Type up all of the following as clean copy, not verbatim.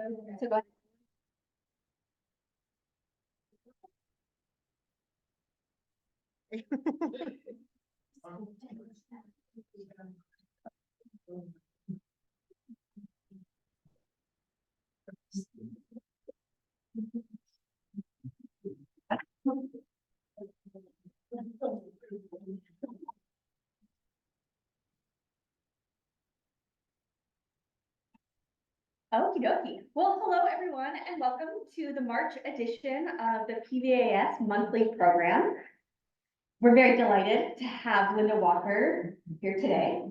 So go Okie dokie. Well, hello everyone, and welcome to the March edition of the PVAS monthly program. We're very delighted to have Linda Walker here today.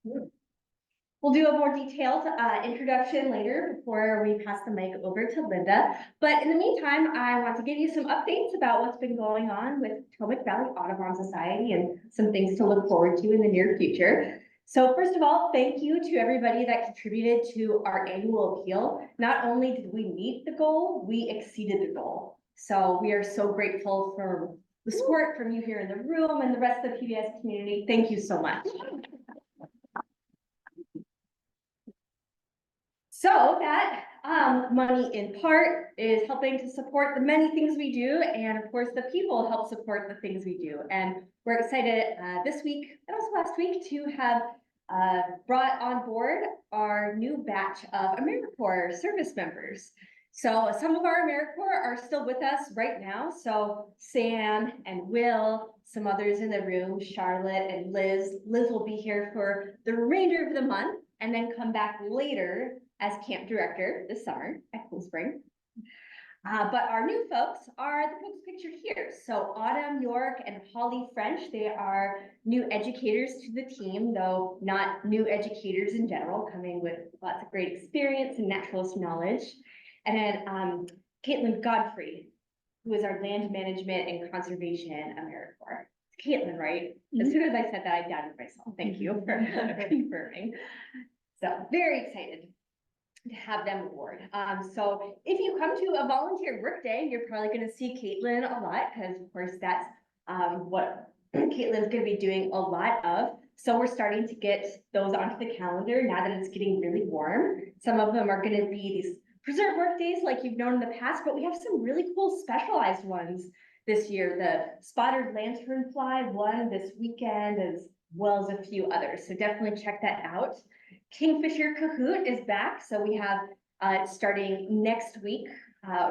We'll do a more detailed introduction later before we pass the mic over to Linda. But in the meantime, I want to give you some updates about what's been going on with Potomac Valley Audubon Society and some things to look forward to in the near future. So first of all, thank you to everybody that contributed to our annual appeal. Not only did we meet the goal, we exceeded the goal. So we are so grateful for the support from you here in the room and the rest of the PBS community. Thank you so much. So that money in part is helping to support the many things we do. And of course, the people help support the things we do. And we're excited this week and also last week to have brought on board our new batch of AmeriCorps service members. So some of our AmeriCorps are still with us right now. So Sam and Will, some others in the room, Charlotte and Liz. Liz will be here for the remainder of the month and then come back later as camp director this summer at Cool Spring. But our new folks are the folks pictured here. So Autumn York and Holly French, they are new educators to the team, though not new educators in general, coming with lots of great experience and naturalist knowledge. And then Caitlin Godfrey, who is our land management and conservation AmeriCorps. It's Caitlin, right? As soon as I said that, I doubted myself. Thank you for confirming. So very excited to have them aboard. So if you come to a volunteer work day, you're probably going to see Caitlin a lot, because of course that's what Caitlin's going to be doing a lot of. So we're starting to get those onto the calendar now that it's getting really warm. Some of them are going to be these preserve work days like you've known in the past, but we have some really cool specialized ones this year. The spotted lanternfly one this weekend, as well as a few others. So definitely check that out. Kingfisher Cahoot is back, so we have starting next week,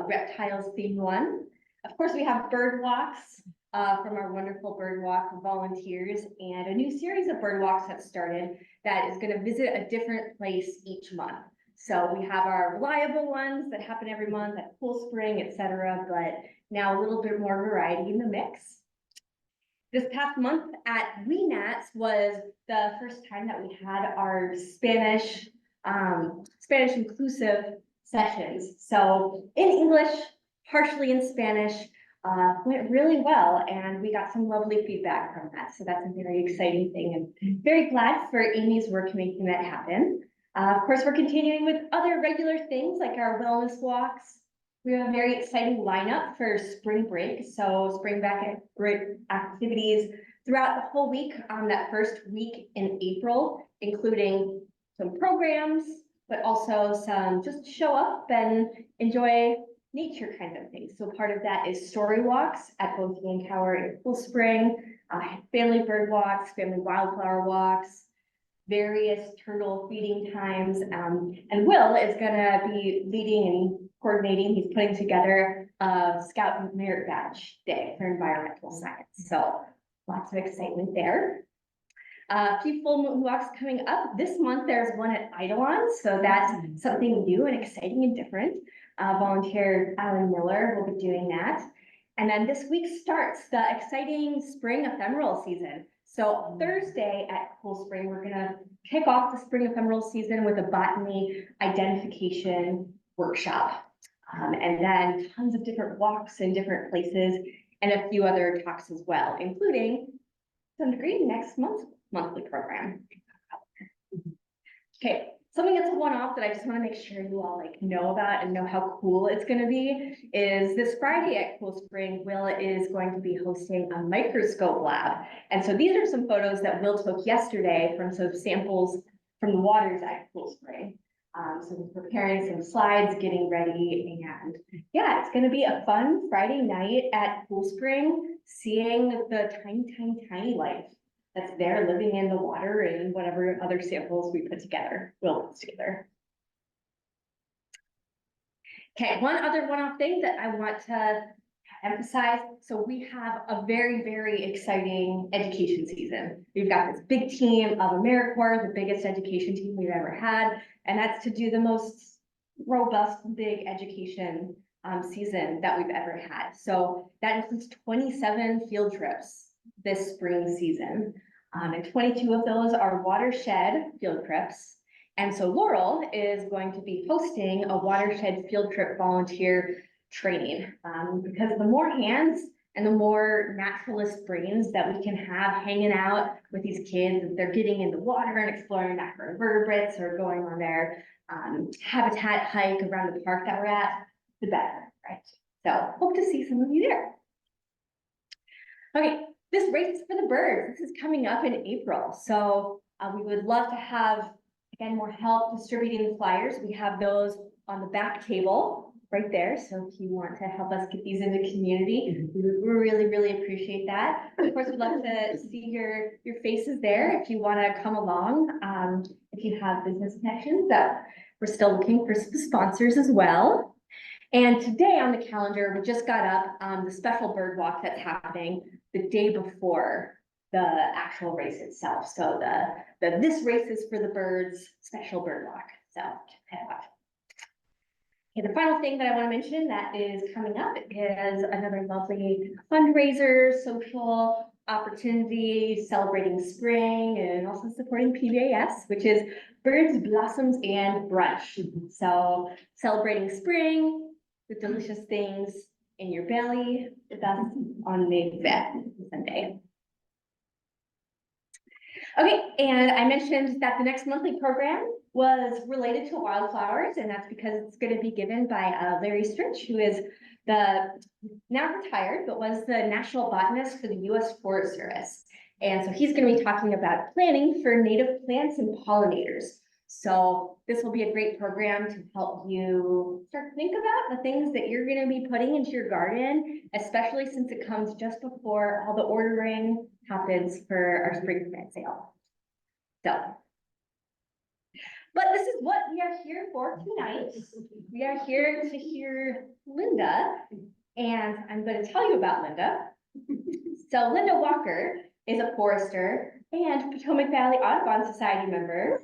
reptiles themed one. Of course, we have bird walks from our wonderful bird walk volunteers, and a new series of bird walks have started that is going to visit a different place each month. So we have our reliable ones that happen every month at Cool Spring, etc., but now a little bit more variety in the mix. This past month at WeNats was the first time that we had our Spanish inclusive sessions. So in English, partially in Spanish, went really well, and we got some lovely feedback from that. So that's a very exciting thing, and very glad for Amy's work making that happen. Of course, we're continuing with other regular things like our wellness walks. We have a very exciting lineup for spring break. So spring break activities throughout the whole week on that first week in April, including some programs, but also some just show up and enjoy nature kind of things. So part of that is story walks at both Yancower and Cool Spring, family bird walks, family wildflower walks, various turtle feeding times, and Will is gonna be leading and coordinating. He's putting together a Scout Merit Badge Day for environmental science. So lots of excitement there. A few full moon walks coming up. This month there's one at Eidolon, so that's something new and exciting and different. Volunteer Alan Miller will be doing that. And then this week starts the exciting spring ephemeral season. So Thursday at Cool Spring, we're gonna kick off the spring ephemeral season with a botany identification workshop. And then tons of different walks in different places and a few other talks as well, including to some degree next month's monthly program. Okay, something that's a one-off that I just want to make sure you all know about and know how cool it's going to be is this Friday at Cool Spring, Will is going to be hosting a microscope lab. And so these are some photos that Will took yesterday from some samples from the waters at Cool Spring. So we're preparing some slides, getting ready, and yeah, it's gonna be a fun Friday night at Cool Spring, seeing the tiny life that's there living in the water and whatever other samples we put together, we'll put together. Okay, one other one-off thing that I want to emphasize. So we have a very exciting education season. We've got this big team of AmeriCorps, the biggest education team we've ever had, and that's to do the most robust, big education season that we've ever had. So that includes 27 field trips this spring season. And 22 of those are watershed field trips. And so Laurel is going to be hosting a watershed field trip volunteer training, because the more hands and the more naturalist brains that we can have hanging out with these kids, they're getting in the water and exploring macroinvertebrates or going on their habitat hike around the park that we're at, the better, right? So hope to see some of you there. Okay, this race is for the birds. This is coming up in April. So we would love to have, again, more help distributing the flyers. We have those on the back table right there. So if you want to help us get these into the community, we would really appreciate that. Of course, we'd love to see your faces there if you want to come along. If you have business connections, we're still looking for some sponsors as well. And today on the calendar, we just got up the special bird walk that's happening the day before the actual race itself. So the this race is for the birds special bird walk. So check that out. Okay, the final thing that I want to mention that is coming up is another lovely fundraiser, social opportunity, celebrating spring and also supporting PBAS, which is Birds, Blossoms, and Brunch. So celebrating spring, the delicious things in your belly with us on May 5th, Sunday. Okay, and I mentioned that the next monthly program was related to wildflowers, and that's because it's going to be given by Larry Stritch, who is the now retired, but was the national botanist for the U.S. Forest Service. And so he's going to be talking about planning for native plants and pollinators. So this will be a great program to help you start to think about the things that you're going to be putting into your garden, especially since it comes just before all the ordering happens for our spring plant sale. So, but this is what we are here for tonight. We are here to hear Linda, and I'm going to tell you about Linda. So Linda Walker is a forester and Potomac Valley Audubon Society member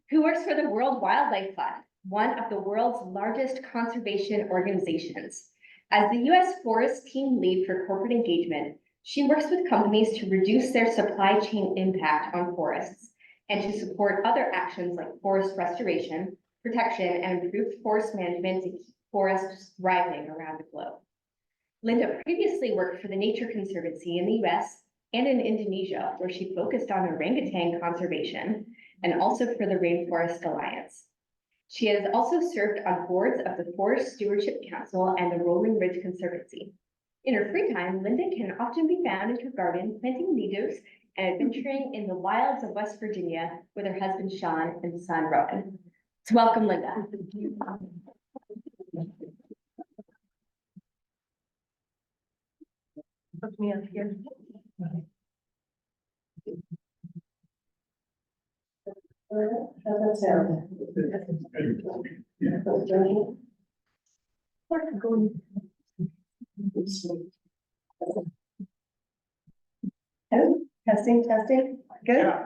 who works for the World Wildlife Fund, one of the world's largest conservation organizations. As the U.S. Forest Team Lead for Corporate Engagement, she works with companies to reduce their supply chain impact on forests and to support other actions like forest restoration, protection, and improved forest management to keep forests thriving around the globe. Linda previously worked for the Nature Conservancy in the US and in Indonesia, where she focused on orangutan conservation, and also for the Rainforest Alliance. She has also served on boards of the Forest Stewardship Council and the Rolling Ridge Conservancy. In her free time, Linda can often be found in her garden planting leaves and adventuring in the wilds of West Virginia with her husband Sean and son Rowan. So welcome, Linda. Put me up here. How's that sound? Testing. Good? Yeah.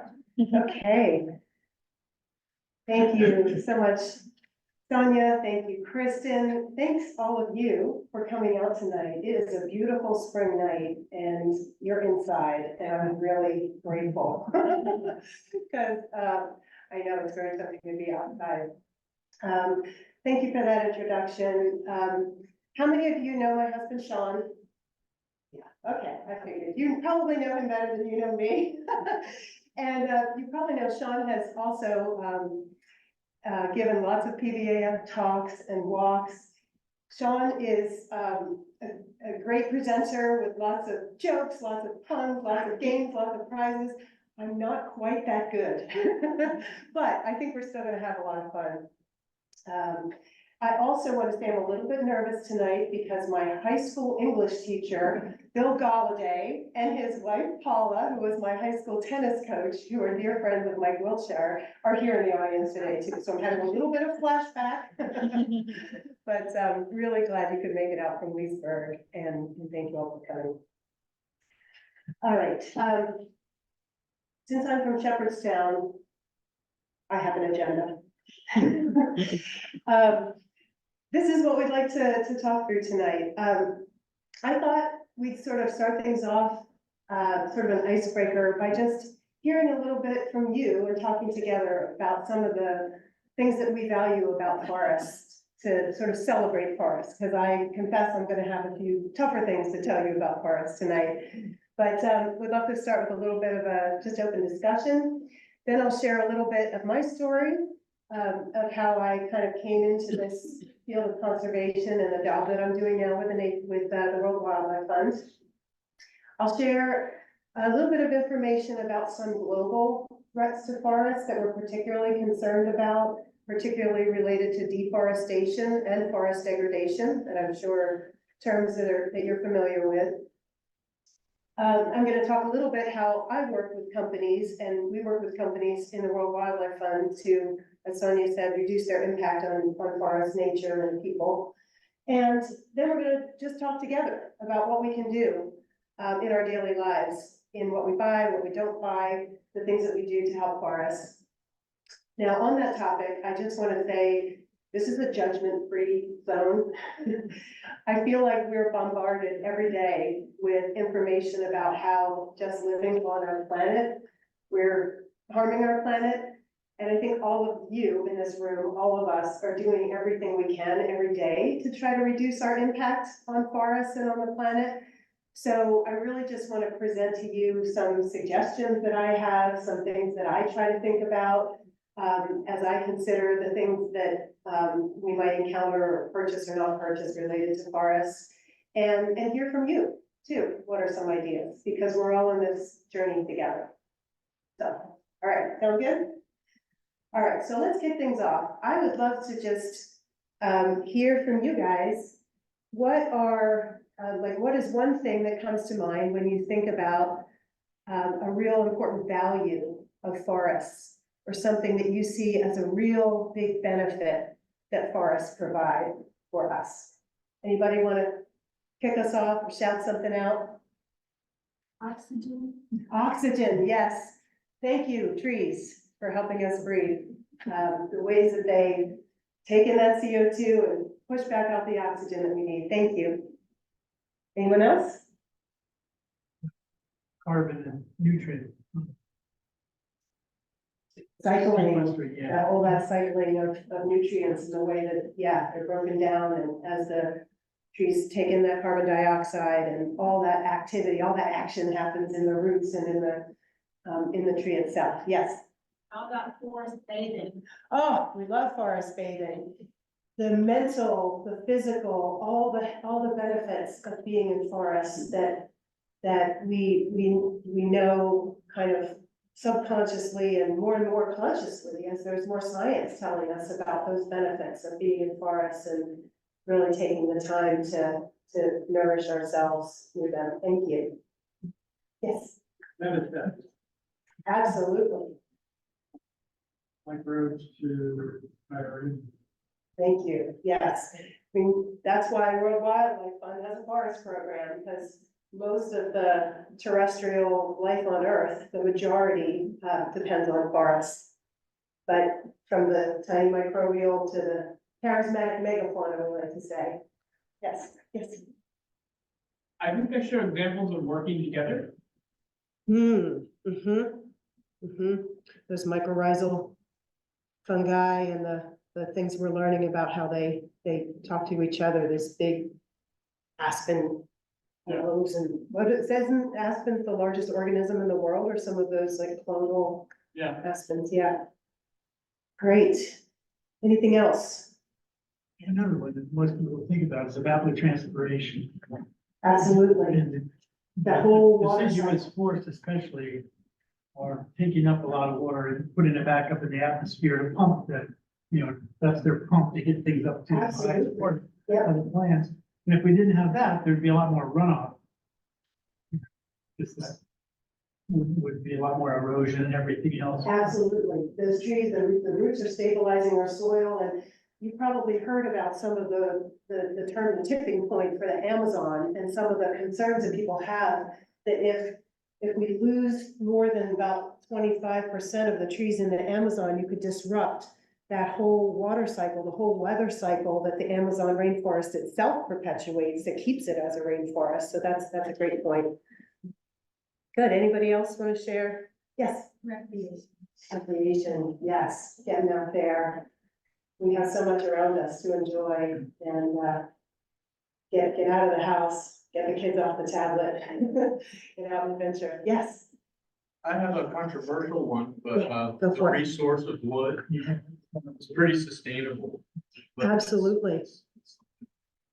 Okay. Thank you so much, Sonia. Thank you, Kristen. Thanks all of you for coming out tonight. It is a beautiful spring night and you're inside, and I'm really grateful because I know it's very something to be outside. Thank you for that introduction. How many of you know my husband, Sean? Yeah, okay, I figured. You probably know him better than you know me. And you probably know Sean has also given lots of PBA talks and walks. Sean is a great presenter with lots of jokes, lots of puns, lots of games, lots of prizes. I'm not quite that good, but I think we're still gonna have a lot of fun. I also want to say I'm a little bit nervous tonight because my high school English teacher, Bill Galladay, and his wife Paula, who was my high school tennis coach, who are dear friends of Mike Wiltshire, are here in the audience today too. So I'm having a little bit of flashback. But really glad you could make it out from Leesburg, and thank you all for coming. All right, since I'm from Shepherdstown, I have an agenda. This is what we'd like to talk through tonight. I thought we'd sort of start things off, sort of an icebreaker by just hearing a little bit from you and talking together about some of the things that we value about forests, to sort of celebrate forests, because I confess I'm going to have a few tougher things to tell you about forests tonight. But we'd love to start with a little bit of a just open discussion. Then I'll share a little bit of my story of how I kind of came into this field of conservation and the job that I'm doing now with the World Wildlife Fund. I'll share a little bit of information about some global threats to forests that we're particularly concerned about, particularly related to deforestation and forest degradation, that I'm sure terms that you're familiar with. I'm going to talk a little bit how I work with companies, and we work with companies in the World Wildlife Fund to, as Sonia said, reduce their impact on forest, nature, and people. And then we're going to just talk together about what we can do in our daily lives, in what we buy, what we don't buy, the things that we do to help forests. Now, on that topic, I just want to say, this is a judgment-free zone. I feel like we're bombarded every day with information about how just living on our planet, we're harming our planet. And I think all of you in this room, all of us, are doing everything we can every day to try to reduce our impact on forests and on the planet. So I really just want to present to you some suggestions that I have, some things that I try to think about as I consider the things that we might encounter or purchase or not purchase related to forests, and hear from you too. What are some ideas? Because we're all in this journey together. So, all right, sound good? All right, so let's kick things off. I would love to just hear from you guys. What are what is one thing that comes to mind when you think about a real important value of forests, or something that you see as a real big benefit that forests provide for us? Anybody want to kick us off or shout something out? Oxygen. Oxygen, yes. Thank you, trees, for helping us breathe. The ways that they take in that CO2 and push back out the oxygen that we need. Thank you. Anyone else? Carbon and nutrient. Cycling, Yeah. all that cycling of nutrients in the way that, yeah, they're broken down, and as the trees take in that carbon dioxide, and all that activity, all that action happens in the roots and in the tree itself. Yes. How about forest bathing? Oh, we love forest bathing. The mental, the physical, all the benefits of being in forests that we know kind of subconsciously and more consciously, as there's more science telling us about those benefits of being in forests and really taking the time to nourish ourselves with them. Thank you. Yes, Benefit, absolutely. microbes to iron. Thank you. Yes. I mean, that's why World Wildlife Fund has a forest program, because most of the terrestrial life on Earth, the majority depends on forests. But from the tiny microbial to the charismatic megafauna, we like to say. Yes, yes. I think they show examples of working together. Those mycorrhizal fungi and the things we're learning about how they talk to each other, this big aspen grows, and what it says in aspen's the largest organism in the world, or some of those like clonal aspens. Yeah. Great. Anything else? Another one that most people think about is evapotranspiration. Absolutely. And The whole water deciduous cycle. forest especially are taking up a lot of water and putting it back up in the atmosphere to pump that, that's their pump to get things up to the highest Absolutely. part Yep. of the plants. And if we didn't have that, there'd be a lot more runoff. Just that would be a lot more erosion and everything else. Absolutely. Those trees, the roots are stabilizing our soil, and you probably heard about some of the term the tipping point for the Amazon and some of the concerns that people have that if we lose more than about 25% of the trees in the Amazon, you could disrupt that whole water cycle, the whole weather cycle that the Amazon rainforest itself perpetuates, that keeps it as a rainforest. So that's a great point. Good. Anybody else want to share? Yes. Recreation. Recreation, yes, getting out there. We have so much around us to enjoy and get out of the house, get the kids off the tablet, get out and venture. Yes. I have a controversial one, but Go the for it. resource of wood is pretty sustainable. But Absolutely.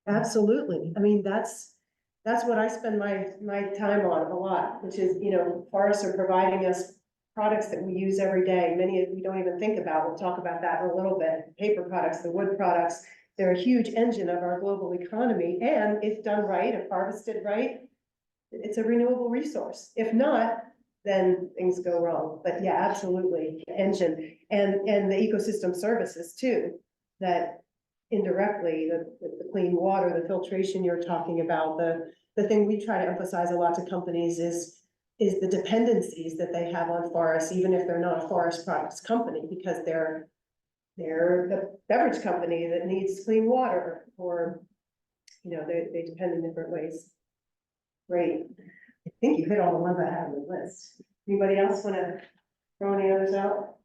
Absolutely. I mean, that's what I spend my time on a lot, which is, forests are providing us products that we use every day. Many of we don't even think about. We'll talk about that in a little bit. Paper products, the wood products, they're a huge engine of our global economy. And if done right, if harvested right, it's a renewable resource. If not, then things go wrong. But yeah, absolutely, engine and the ecosystem services too, that indirectly, the clean water, the filtration you're talking about, the thing we try to emphasize a lot to companies is the dependencies that they have on forests, even if they're not a forest products company, because they're the beverage company that needs clean water, or, they depend in different ways. Great. I think you hit all the ones I have on the list. Anybody else want to throw any others out?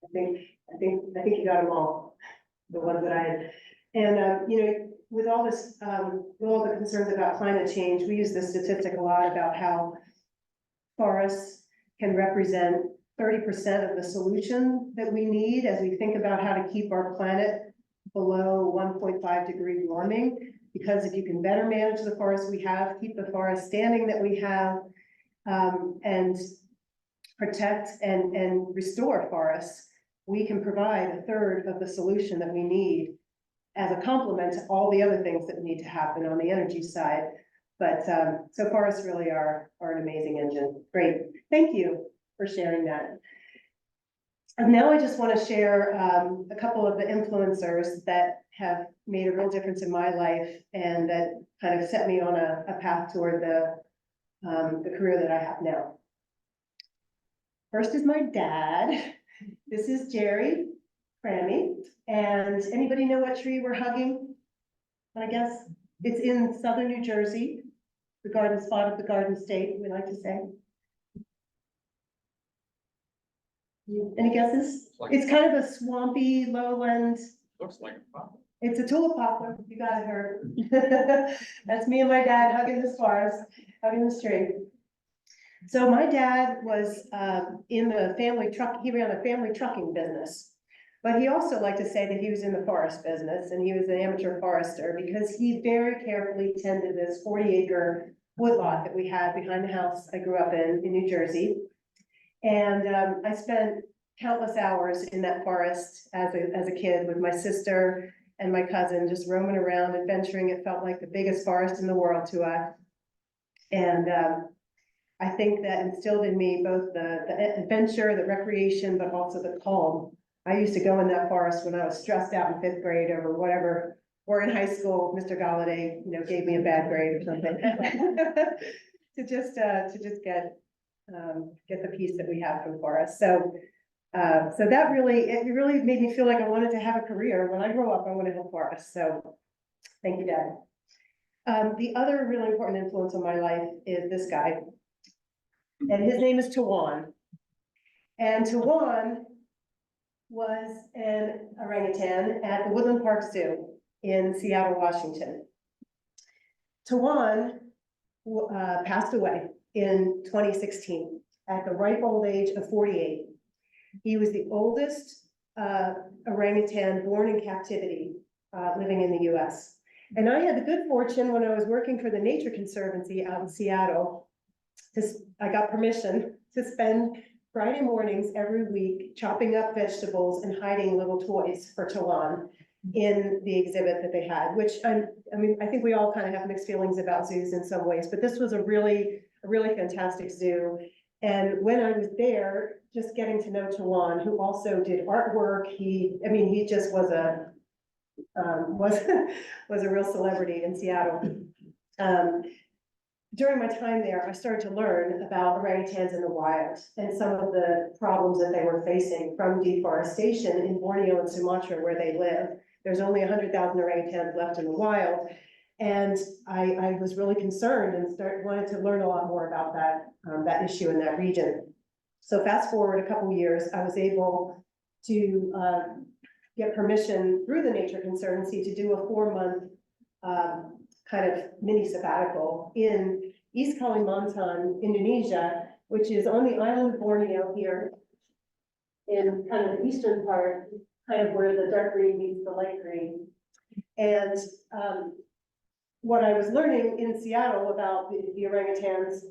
I think you got them all, the ones that I had. And, with all this, with all the concerns about climate change, we use this statistic a lot about how forests can represent 30% of the solution that we need as we think about how to keep our planet below 1.5 degree warming. Because if you can better manage the forests we have, keep the forest standing that we have, and protect and restore forests, we can provide a third of the solution that we need as a complement to all the other things that need to happen on the energy side. But so forests really are an amazing engine. Great. Thank you for sharing that. And now I just want to share a couple of the influencers that have made a real difference in my life and that kind of set me on a path toward the career that I have now. First is my dad. This is Jerry Crammy. And anybody know what tree we're hugging? I guess it's in southern New Jersey, the garden spot of the Garden State, we like to say. Any guesses? It's kind of a swampy lowland. looks like a problem. It's a tulip poplar. You got it, Herb. That's me and my dad hugging this forest, hugging the tree. So my dad was in the family truck. He ran a family trucking business. But he also liked to say that he was in the forest business and he was an amateur forester because he very carefully tended this 40-acre woodlot that we had behind the house I grew up in New Jersey. And I spent countless hours in that forest as a kid with my sister and my cousin, just roaming around, adventuring. It felt like the biggest forest in the world to us. And I think that instilled in me both the adventure, the recreation, but also the calm. I used to go in that forest when I was stressed out in 5th grade over whatever, or in high school, Mr. Galladay, gave me a bad grade or something. to just get the peace that we have from forests. So that really made me feel like I wanted to have a career. When I grow up, I want to help forests. So thank you, Dad. The other really important influence on my life is this guy. And his name is Tawan. And Tawan was an orangutan at the Woodland Park Zoo in Seattle, Washington. Tawan passed away in 2016 at the ripe old age of 48. He was the oldest orangutan born in captivity living in the US. And I had the good fortune when I was working for the Nature Conservancy out in Seattle, I got permission to spend Friday mornings every week chopping up vegetables and hiding little toys for Tawan in the exhibit that they had, which I mean, I think we all kind of have mixed feelings about zoos in some ways, but this was a really fantastic zoo. And when I was there, just getting to know Tawan, who also did artwork, he just was was a real celebrity in Seattle. During my time there, I started to learn about orangutans in the wild and some of the problems that they were facing from deforestation in Borneo and Sumatra where they live. There's only 100,000 orangutans left in the wild. And I was really concerned and wanted to learn a lot more about that issue in that region. So fast forward a couple years, I was able to get permission through the Nature Conservancy to do a 4-month kind of mini sabbatical in East Kalimantan, Indonesia, which is on the island of Borneo here in kind of the eastern part, kind of where the dark green meets the light green. And what I was learning in Seattle about the orangutans,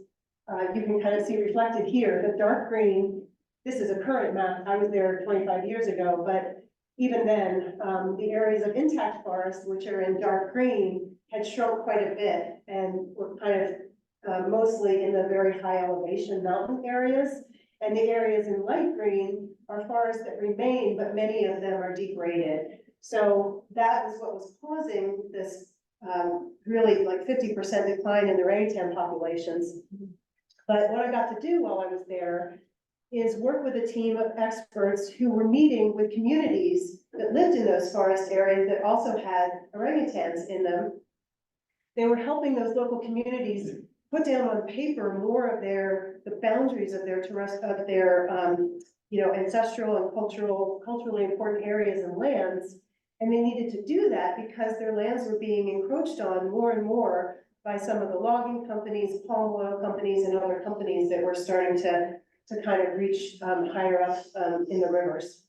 you can kind of see reflected here, the dark green. This is a current map. I was there 25 years ago, but even then, the areas of intact forest, which are in dark green, had shrunk quite a bit and were kind of mostly in the very high elevation mountain areas. And the areas in light green are forests that remain, but many of them are degraded. So that is what was causing this really like 50% decline in the orangutan populations. But what I got to do while I was there is work with a team of experts who were meeting with communities that lived in those forest areas that also had orangutans in them. They were helping those local communities put down on paper more of the boundaries of their ancestral and culturally important areas and lands. And they needed to do that because their lands were being encroached on more and more by some of the logging companies, palm oil companies, and other companies that were starting to kind of reach higher up in the rivers.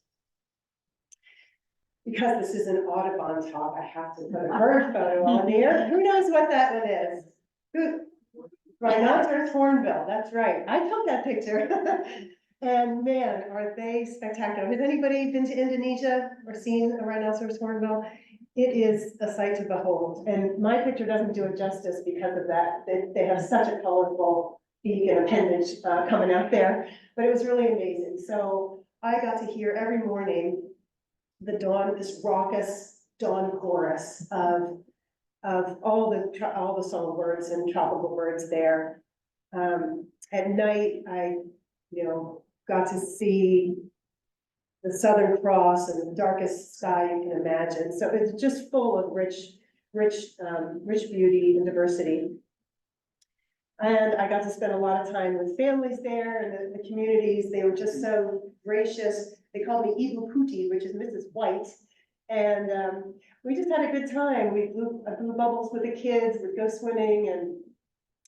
Because this is an Audubon talk, I have to put a bird photo on here. Who knows what that one is? Who? Rhinoceros hornbill, that's right. I took that picture. And man, are they spectacular. Has anybody been to Indonesia or seen a rhinoceros hornbill? It is a sight to behold. And my picture doesn't do it justice because of that. They have such a colorful beak and appendage coming out there, but it was really amazing. So I got to hear every morning the dawn, this raucous dawn chorus of all the songbirds and tropical birds there. At night, I got to see the Southern Cross and the darkest sky you can imagine. So it's just full of rich beauty and diversity. And I got to spend a lot of time with families there and the communities. They were just so gracious. They called me Ibu Putih, which is Mrs. White. And we just had a good time. I blew bubbles with the kids, would go swimming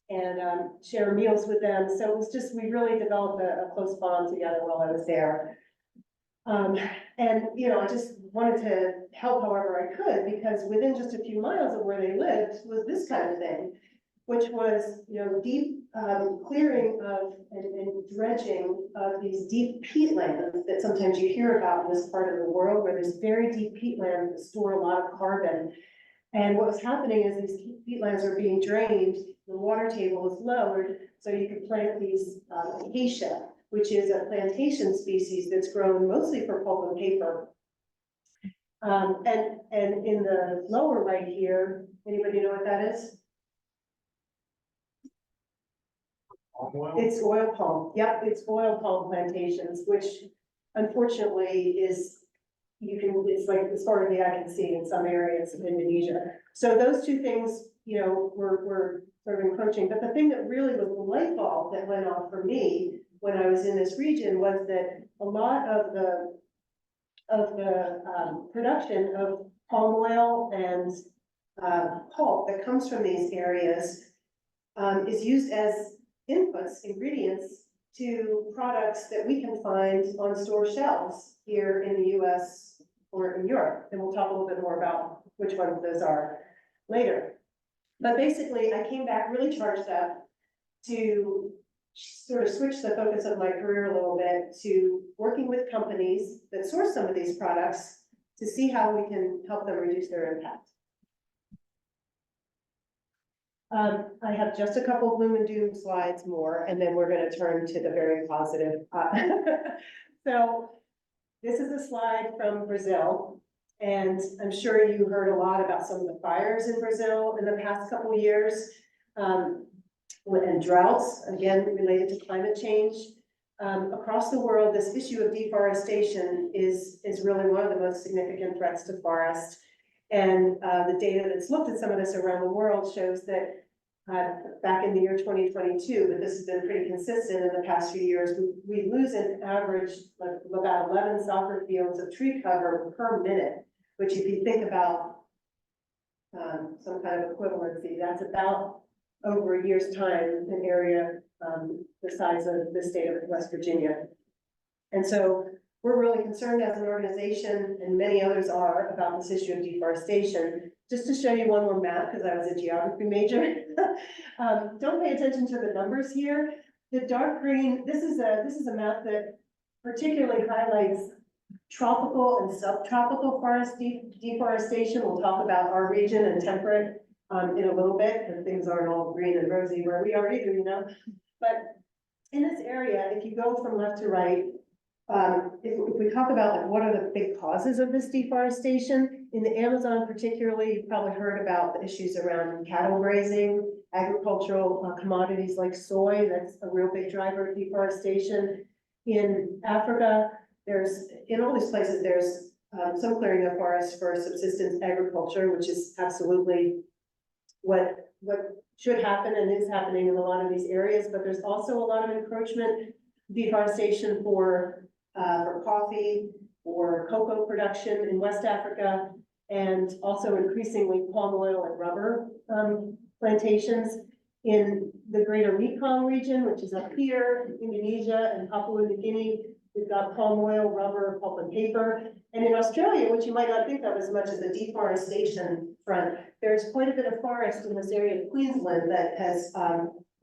and share meals with them. So it was just, we really developed a close bond together while I was there. And I just wanted to help however I could, because within just a few miles of where they lived was this kind of thing, which was, deep clearing of and dredging of these deep peatlands that sometimes you hear about in this part of the world, where there's very deep peatlands that store a lot of carbon. And what was happening is these peatlands are being drained, the water table is lowered, so you could plant these acacia, which is a plantation species that's grown mostly for pulp and paper. And in the lower right here, anybody know what that is? Palm oil? It's oil palm. Yep, it's oil palm plantations, which unfortunately is, it's like as far as the eye can see in some areas of Indonesia. So those two things, were sort of encroaching. But the thing that really was the light bulb that went off for me when I was in this region was that a lot of the production of palm oil and pulp that comes from these areas is used as inputs, ingredients to products that we can find on store shelves here in the US or in Europe. And we'll talk a little bit more about which ones those are later. But basically, I came back really charged up to sort of switch the focus of my career a little bit to working with companies that source some of these products to see how we can help them reduce their impact. I have just a couple gloom and doom slides more, and then we're gonna turn to the very positive. So this is a slide from Brazil, and I'm sure you heard a lot about some of the fires in Brazil in the past couple of years. And droughts, again, related to climate change. Across the world, this issue of deforestation is really one of the most significant threats to forests. And the data that's looked at some of this around the world shows that back in the year 2022, but this has been pretty consistent in the past few years, we lose an average of about 11 soccer fields of tree cover per minute, which if you think about some kind of equivalency, that's about over a year's time, an area the size of the state of West Virginia. And so we're really concerned as an organization, and many others are, about this issue of deforestation. Just to show you one more map, because I was a geography major. Don't pay attention to the numbers here. The dark green, this is a map that particularly highlights tropical and subtropical forest deforestation. We'll talk about our region and temperate in a little bit, because things aren't all green and rosy where we are either, you know. But in this area, if you go from left to right, if we talk about like what are the big causes of this deforestation, in the Amazon particularly, you've probably heard about the issues around cattle grazing, agricultural commodities like soy, that's a real big driver of deforestation. In Africa, in all these places, there's some clearing of forests for subsistence agriculture, which is absolutely what should happen and is happening in a lot of these areas, but there's also a lot of encroachment, deforestation for coffee or cocoa production in West Africa, and also increasingly palm oil and rubber plantations in the greater Mekong region, which is up here, Indonesia and Papua New Guinea. We've got palm oil, rubber, pulp and paper. And in Australia, which you might not think of as much as a deforestation front, there's quite a bit of forest in this area of Queensland that has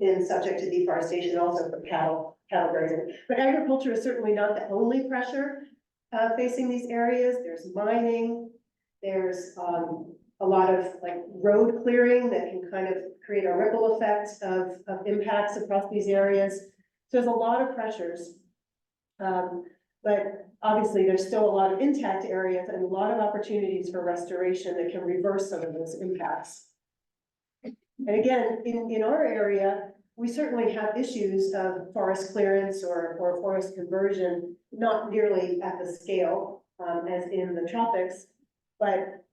been subject to deforestation also for cattle grazing. But agriculture is certainly not the only pressure facing these areas. There's mining, there's a lot of like road clearing that can kind of create a ripple effect of impacts across these areas. So there's a lot of pressures. But obviously there's still a lot of intact areas and a lot of opportunities for restoration that can reverse some of those impacts. And again, in our area, we certainly have issues of forest clearance or forest conversion, not nearly at the scale as in the tropics, but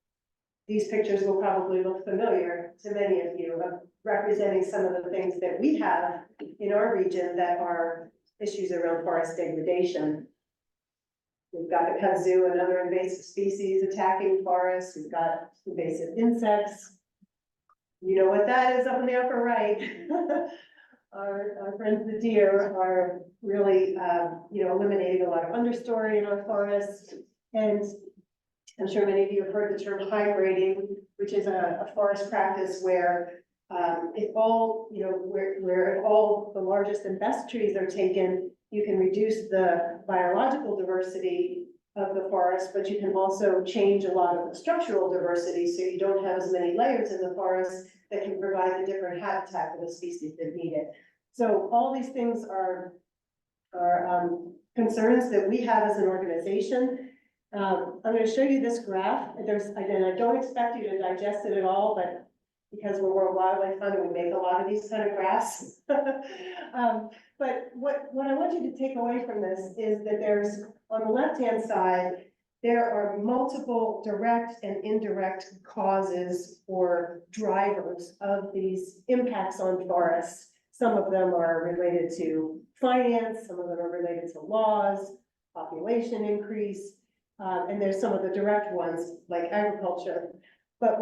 these pictures will probably look familiar to many of you, of representing some of the things that we have in our region that are issues around forest degradation. We've got the kudzu and other invasive species attacking forests. We've got invasive insects. You know what that is up in the upper right. Our friends the deer are really, eliminating a lot of understory in our forests. And I'm sure many of you have heard the term high grading, which is a forest practice where if all the largest and best trees are taken, you can reduce the biological diversity of the forest, but you can also change a lot of the structural diversity, so you don't have as many layers in the forest that can provide the different habitat for the species that need it. So all these things are concerns that we have as an organization. I'm going to show you this graph. Again, I don't expect you to digest it at all, but because we're World Wildlife Fund and we make a lot of these kind of graphs. But what I want you to take away from this is that there's, on the left-hand side, there are multiple direct and indirect causes or drivers of these impacts on forests. Some of them are related to finance, some of them are related to laws, population increase, and there's some of the direct ones like agriculture. But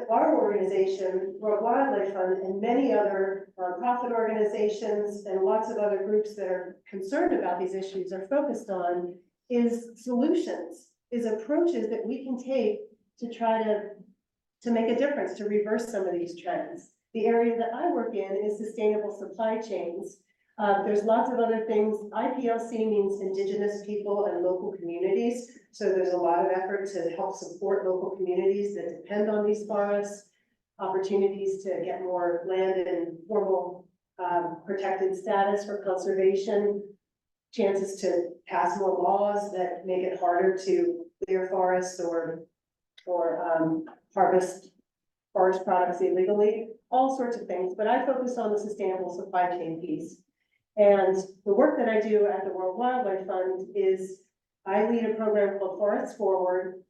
our organization, World Wildlife Fund, and many other nonprofit organizations and lots of other groups that are concerned about these issues are focused on is solutions, is approaches that we can take to try to make a difference, to reverse some of these trends. The area that I work in is sustainable supply chains. There's lots of other things. IPLC means indigenous people and local communities. So there's a lot of effort to help support local communities that depend on these forests, opportunities to get more land in formal protected status for conservation, chances to pass more laws that make it harder to clear forests or harvest forest products illegally, all sorts of things. But I focus on the sustainable supply chain piece. And the work that I do at the World Wildlife Fund is I lead a program called Forests Forward,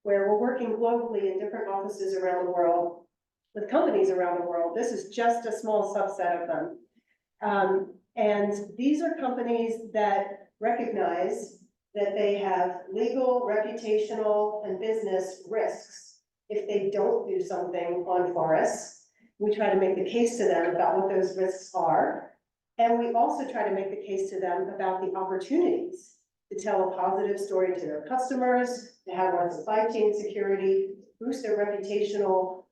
where we're working globally in different offices around the world with companies around the world. This is just a small subset of them. And these are companies that recognize that they have legal, reputational, and business risks if they don't do something on forests. We try to make the case to them about what those risks are. And we also try to make the case to them about the opportunities to tell a positive story to their customers, to have more supply chain security, boost their reputational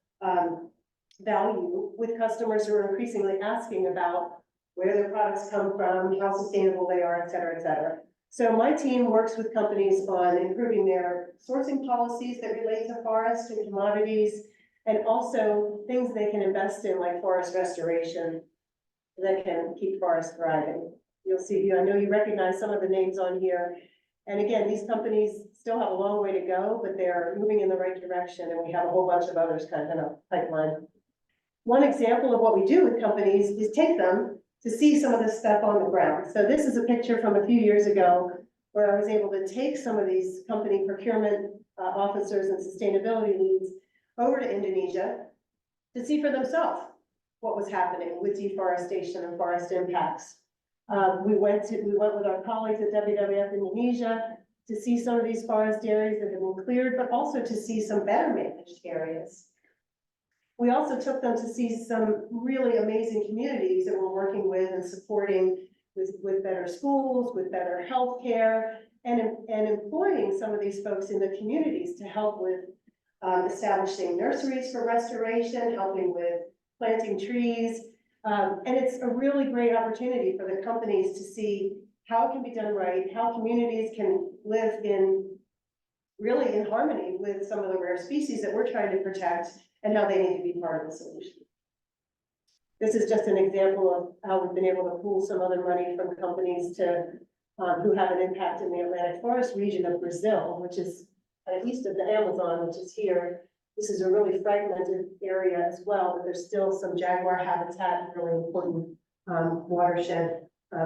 value with customers who are increasingly asking about where their products come from, how sustainable they are, et cetera, et cetera. So my team works with companies on improving their sourcing policies that relate to forest and commodities, and also things they can invest in, like forest restoration, that can keep forests thriving. You'll see, I know you recognize some of the names on here. And again, these companies still have a long way to go, but they're moving in the right direction, and we have a whole bunch of others kind of in a pipeline. One example of what we do with companies is take them to see some of this stuff on the ground. So this is a picture from a few years ago where I was able to take some of these company procurement officers and sustainability leads over to Indonesia to see for themselves what was happening with deforestation and forest impacts. We went with our colleagues at WWF Indonesia to see some of these forest areas that have been cleared, but also to see some better managed areas. We also took them to see some really amazing communities that we're working with and supporting with better schools, with better healthcare, and employing some of these folks in the communities to help with establishing nurseries for restoration, helping with planting trees. And it's a really great opportunity for the companies to see how it can be done right, how communities can live really in harmony with some of the rare species that we're trying to protect, and how they need to be part of the solution. This is just an example of how we've been able to pool some other money from companies to who have an impact in the Atlantic Forest region of Brazil, which is east of the Amazon, which is here. This is a really fragmented area as well, but there's still some jaguar habitat and really important watershed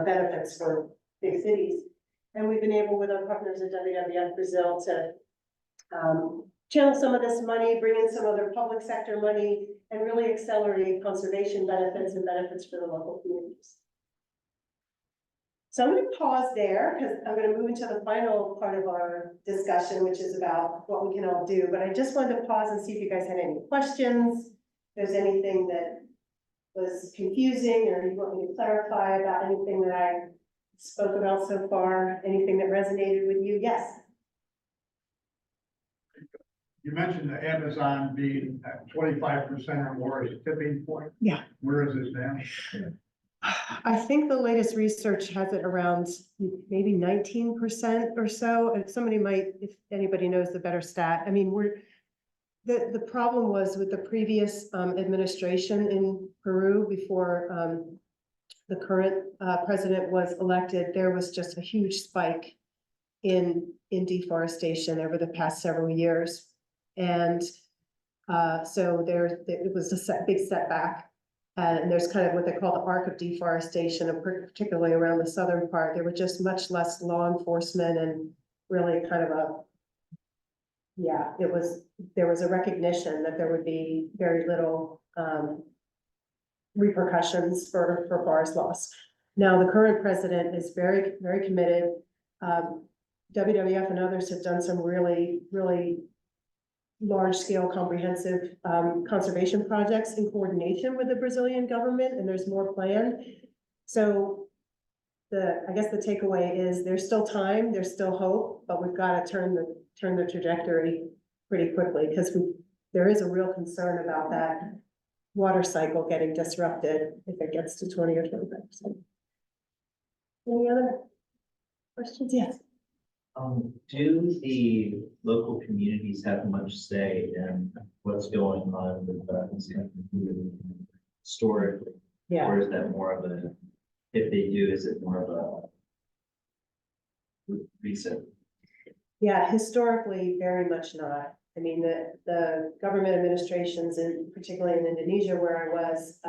benefits for big cities. And we've been able, with our partners at WWF Brazil, to channel some of this money, bring in some other public sector money, and really accelerate conservation benefits and benefits for the local communities. So I'm going to pause there because I'm going to move into the final part of our discussion, which is about what we can all do. But I just wanted to pause and see if you guys had any questions, if there's anything that was confusing or you want me to clarify about anything that I spoke about so far, anything that resonated with you. Yes. You mentioned the Amazon being at 25% or more as a tipping point. Yeah. Where is this now? I think the latest research has it around maybe 19% or so. And somebody might, if anybody knows the better stat, I mean, the problem was with the previous administration in Peru before the current president was elected, there was just a huge spike in deforestation over the past several years. And so it was a big setback. And there's kind of what they call the arc of deforestation, and particularly around the southern part, there were just much less law enforcement and really kind of there was a recognition that there would be very little repercussions for forest loss. Now, the current president is very, very committed. WWF and others have done some really, really large-scale comprehensive conservation projects in coordination with the Brazilian government, and there's more planned. So I guess the takeaway is there's still time, there's still hope, but we've got to turn the trajectory pretty quickly, because there is a real concern about that water cycle getting disrupted if it gets to 20 or 25%. Any other questions? Yes. Do the local communities have much say in what's going on with storage? Yeah. Or is that more of a, if they do, is it more of a recent? Yeah, historically, very much not. I mean, the government administrations, and particularly in Indonesia where I was,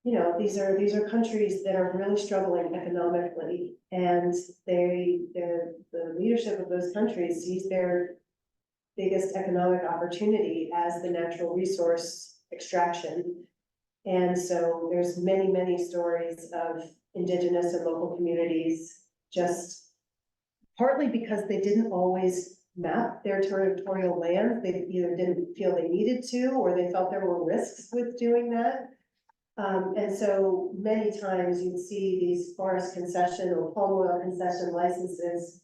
you know, these are countries that are really struggling economically, and the leadership of those countries sees their biggest economic opportunity as the natural resource extraction. And so there's many, many stories of indigenous and local communities, just partly because they didn't always map their territorial land. They either didn't feel they needed to, or they felt there were risks with doing that. And so many times you'd see these forest concession or palm oil concession licenses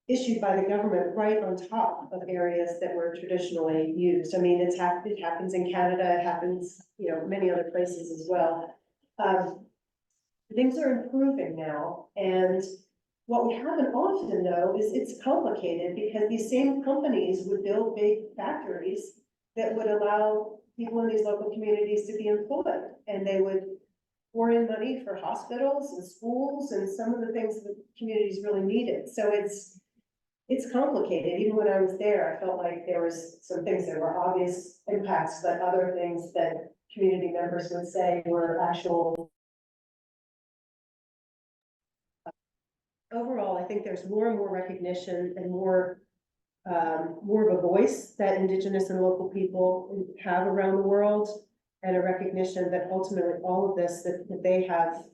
issued by the government right on top of areas that were traditionally used. I mean, it happens in Canada, it happens, you know, many other places as well. Things are improving now, and what we haven't often know is it's complicated because these same companies would build big factories that would allow people in these local communities to be employed, and they would pour in money for hospitals and schools and some of the things that communities really needed. So it's complicated. Even when I was there, I felt like there was some things that were obvious impacts, but other things that community members would say were actual. Overall, I think there's more and more recognition and more of a voice that indigenous and local people have around the world, and a recognition that ultimately all of this, that they have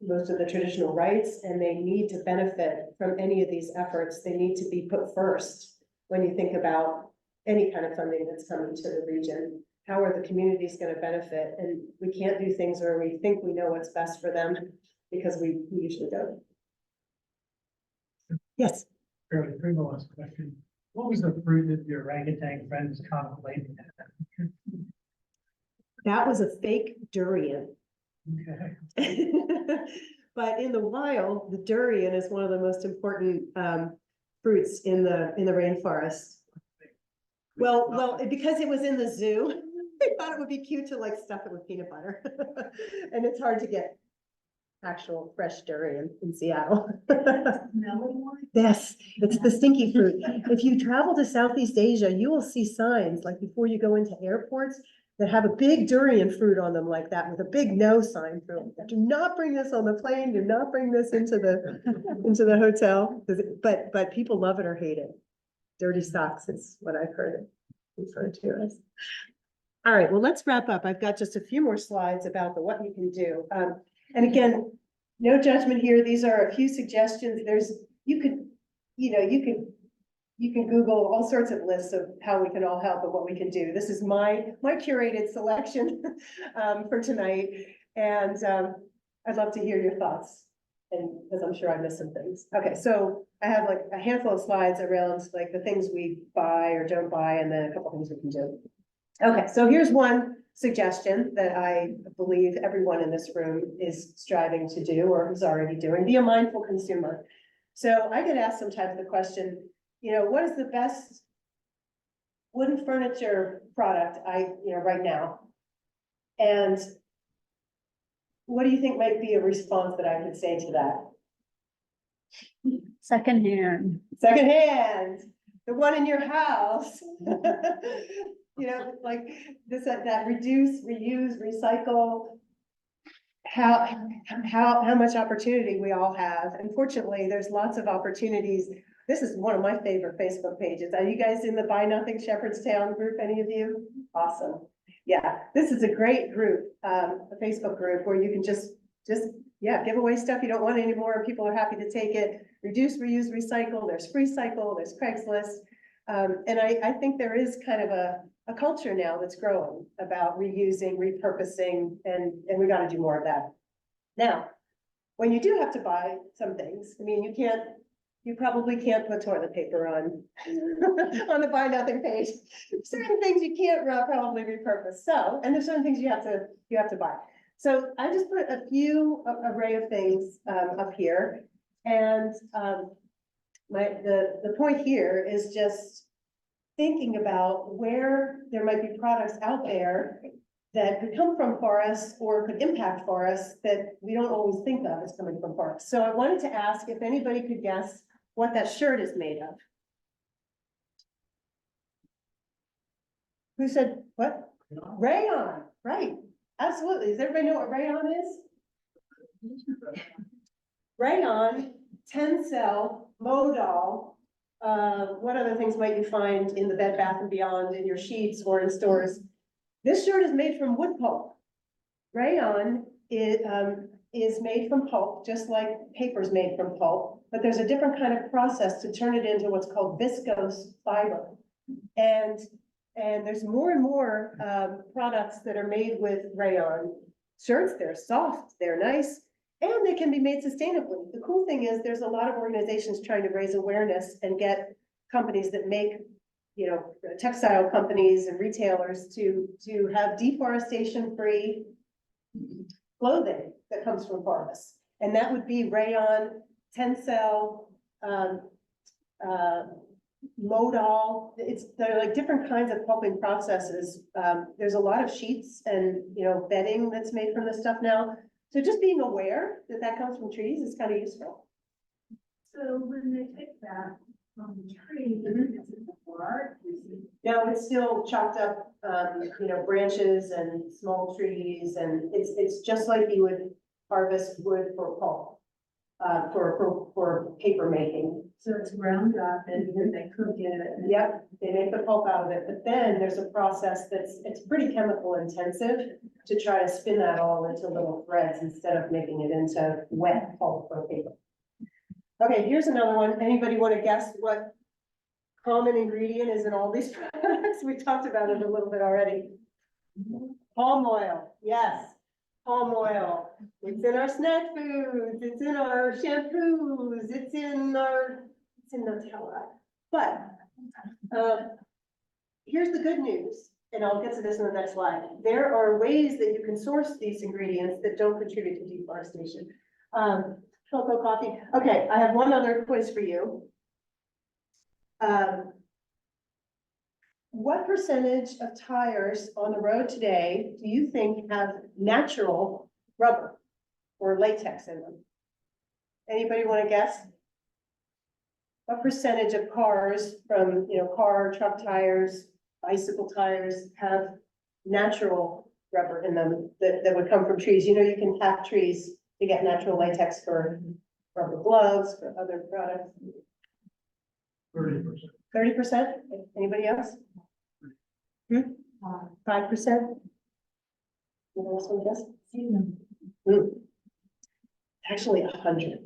most of the traditional rights, and they need to benefit from any of these efforts. They need to be put first when you think about any kind of funding that's coming to the region. How are the communities going to benefit? And we can't do things where we think we know what's best for them, because we usually don't. Yes. Fairly frivolous question. What was the fruit that your orangutan friends contemplated? That was a fake durian. Okay. But in the wild, the durian is one of the most important fruits in the rainforest. Well, because it was in the zoo, I thought it would be cute to like stuff it with peanut butter. And it's hard to get actual fresh durian in Seattle. Yes, it's the stinky fruit. If you travel to Southeast Asia, you will see signs like before you go into airports that have a big durian fruit on them like that, with a big no sign through them. Do not bring this on the plane. Do not bring this into the hotel. But people love it or hate it. Dirty socks is what I've heard it referred to as. All right, well, let's wrap up. I've got just a few more slides about what you can do. And again, no judgment here. These are a few suggestions. You can Google all sorts of lists of how we can all help and what we can do. This is my curated selection for tonight. And I'd love to hear your thoughts, and because I'm sure I missed some things. Okay, so I have like a handful of slides around like the things we buy or don't buy, and then a couple things we can do. Okay, so here's one suggestion that I believe everyone in this room is striving to do or is already doing: be a mindful consumer. So I get asked sometimes the question, you know, what is the best wooden furniture product right now? And what do you think might be a response that I could say to that? Secondhand. Secondhand, the one in your house. You know, like this, that reduce, reuse, recycle. How much opportunity we all have. Unfortunately, there's lots of opportunities. This is one of my favorite Facebook pages. Are you guys in the Buy Nothing Shepherdstown group? Any of you? Awesome. Yeah, this is a great group, a Facebook group where you can just give away stuff you don't want anymore, and people are happy to take it. Reduce, reuse, recycle. There's Free Cycle. There's Craigslist. And I think there is kind of a culture now that's growing about reusing, repurposing, and we got to do more of that. Now, when you do have to buy some things, I mean, you probably can't put toilet paper on the Buy Nothing page. Certain things you can't probably repurpose. So, and there's certain things you have to buy. So I just put a few array of things up here. And the point here is just thinking about where there might be products out there that could come from forests or could impact forests that we don't always think of as coming from forests. So I wanted to ask if anybody could guess what that shirt is made of. Who said what? Rayon, right, absolutely. Does everybody know what rayon is? Rayon, tencel, modal, what other things might you find in the Bed Bath and Beyond, in your sheets or in stores? This shirt is made from wood pulp. Rayon is made from pulp, just like paper is made from pulp, but there's a different kind of process to turn it into what's called viscose fiber. And there's more and more products that are made with rayon shirts. They're soft, they're nice, and they can be made sustainably. The cool thing is there's a lot of organizations trying to raise awareness and get companies that make, you know, textile companies and retailers to have deforestation-free clothing that comes from forests. And that would be rayon, tencel, modal. They're like different kinds of pulping processes. There's a lot of sheets and, you know, bedding that's made from this stuff now. So just being aware that that comes from trees is kind of useful. So when they take that from the tree, is it the bark? No, it's still chopped up, you know, branches and small trees, and it's just like you would harvest wood for pulp, for paper making. So it's ground up and then they cook it. Yep, they make the pulp out of it, but then there's a process it's pretty chemical intensive to try to spin that all into little threads instead of making it into wet pulp for paper. Okay, here's another one. Anybody want to guess what common ingredient is in all these products? We talked about it a little bit already. Palm oil, yes, palm oil. It's in our snack foods, it's in our shampoos, it's in Nutella. But here's the good news, and I'll get to this in the next slide. There are ways that you can source these ingredients that don't contribute to deforestation. Cocoa, coffee. Okay, I have one other quiz for you. What percentage of tires on the road today do you think have natural rubber or latex in them? Anybody want to guess? What percentage of cars from, you know, car, truck tires, bicycle tires have natural rubber in them that would come from trees? You know, you can hack trees to get natural latex for rubber gloves, for other products. 30%. 30%? Anybody else? 5%? Anyone else want to guess? Actually, 100.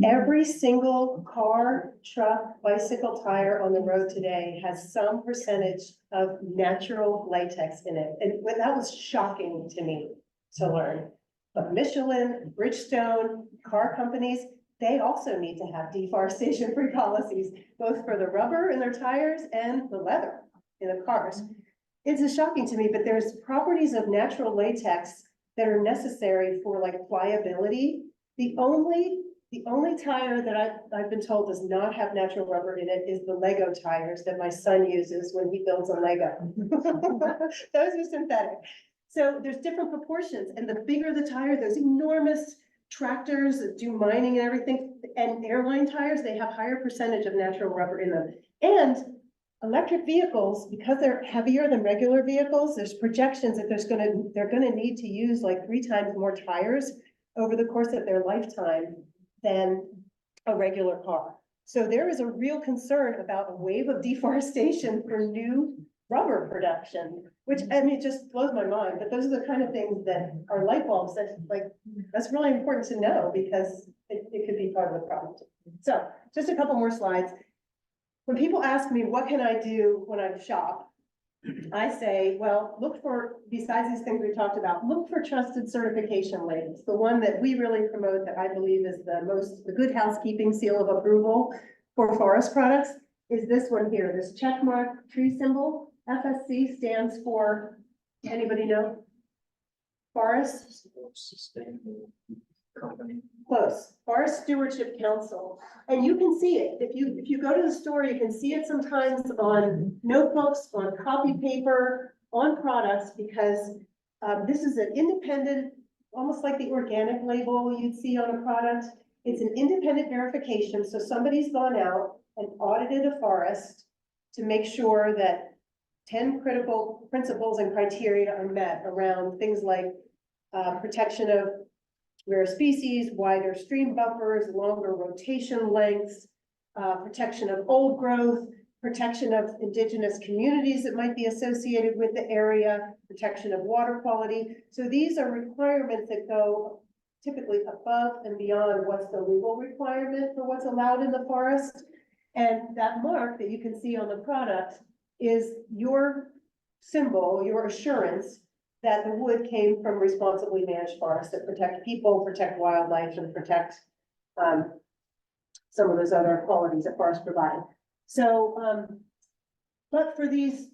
Every single car, truck, bicycle tire on the road today has some percentage of natural latex in it. And that was shocking to me to learn. But Michelin, Bridgestone, car companies, they also need to have deforestation-free policies, both for the rubber in their tires and the leather in the cars. It's shocking to me, but there's properties of natural latex that are necessary for like pliability. The only tire that I've been told does not have natural rubber in it is the Lego tires that my son uses when he builds a Lego. Those are synthetic. So there's different proportions, and the bigger the tire, those enormous tractors that do mining and everything, and airline tires, they have higher percentage of natural rubber in them. And electric vehicles, because they're heavier than regular vehicles, there's projections that they're gonna need to use like 3 times more tires over the course of their lifetime than a regular car. So there is a real concern about a wave of deforestation for new rubber production, which, I mean, it just blows my mind, but those are the kind of things that are light bulbs that, like, that's really important to know because it could be part of the problem. So just a couple more slides. When people ask me, what can I do when I shop? I say, well, look for, besides these things we talked about, look for trusted certification labels. The one that we really promote that I believe is the good housekeeping seal of approval for forest products is this one here, this check mark tree symbol. FSC stands for, anybody know? Forest, Sustainable company. close, Forest Stewardship Council. And you can see it, if you go to the store, you can see it sometimes on notebooks, on copy paper, on products, because this is an independent, almost like the organic label you'd see on a product. It's an independent verification, so somebody's gone out and audited a forest to make sure that 10 critical principles and criteria are met around things like protection of rare species, wider stream buffers, longer rotation lengths, protection of old growth, protection of indigenous communities that might be associated with the area, protection of water quality. So these are requirements that go typically above and beyond what's the legal requirement for what's allowed in the forest. And that mark that you can see on the product is your symbol, your assurance that the wood came from responsibly managed forests that protect people, protect wildlife, and protect some of those other qualities that forests provide. So, but for these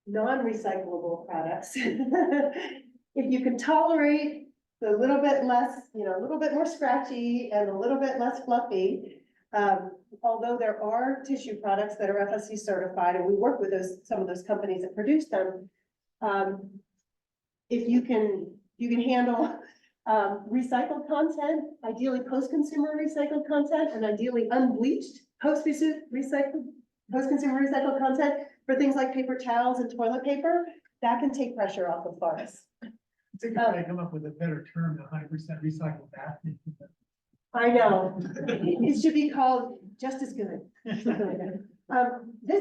non-recyclable products, if you can tolerate the little bit less, a little bit more scratchy and a little bit less fluffy, although there are tissue products that are FSC certified, and we work with some of those companies that produce them. If you can handle recycled content, ideally post-consumer recycled content, and ideally unbleached post-consumer recycled content for things like paper towels and toilet paper, that can take pressure off of forests. I think if I come up with a better term than 100% recycled bath. I know, it should be called just as good. This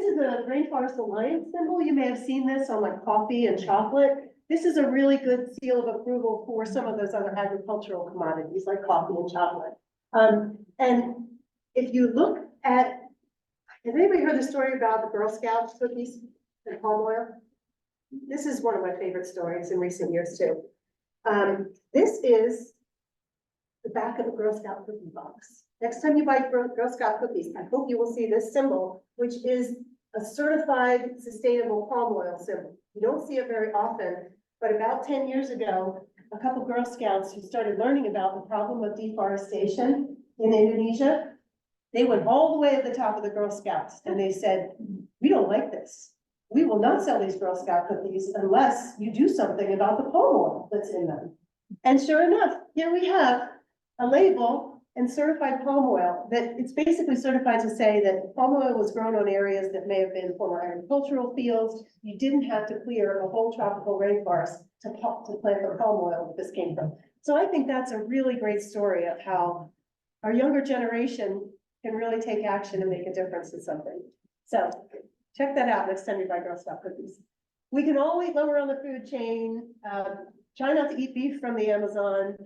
is a Rainforest Alliance symbol. You may have seen this on like coffee and chocolate. This is a really good seal of approval for some of those other agricultural commodities like coffee and chocolate. And if you look at, has anybody heard the story about the Girl Scout cookies and palm oil? This is one of my favorite stories in recent years too. This is the back of a Girl Scout cookie box. Next time you buy Girl Scout cookies, I hope you will see this symbol, which is a certified sustainable palm oil symbol. You don't see it very often, but about 10 years ago, a couple Girl Scouts who started learning about the problem of deforestation in Indonesia, they went all the way at the top of the Girl Scouts and they said, we don't like this. We will not sell these Girl Scout cookies unless you do something about the palm oil that's in them. And sure enough, here we have a label and certified palm oil that it's basically certified to say that palm oil was grown on areas that may have been former agricultural fields. You didn't have to clear a whole tropical rainforest to plant the palm oil that this came from. So I think that's a really great story of how our younger generation can really take action and make a difference in something. So check that out next time you buy Girl Scout cookies. We can all eat lower on the food chain. Try not to eat beef from the Amazon.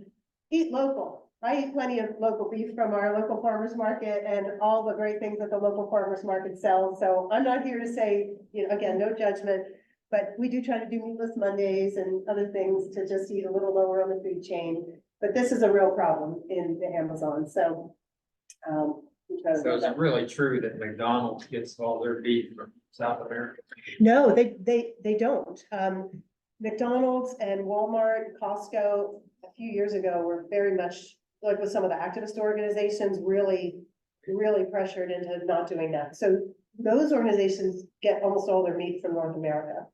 Eat local. I eat plenty of local beef from our local farmers market and all the great things that the local farmers market sells. So I'm not here to say, again, no judgment, but we do try to do meatless Mondays and other things to just eat a little lower on the food chain. But this is a real problem in the Amazon. So, So is it really true that McDonald's gets all their beef from South America? no, they don't. McDonald's and Walmart, Costco, a few years ago were very much like with some of the activist organizations really pressured into not doing that. So those organizations get almost all their meat from North America.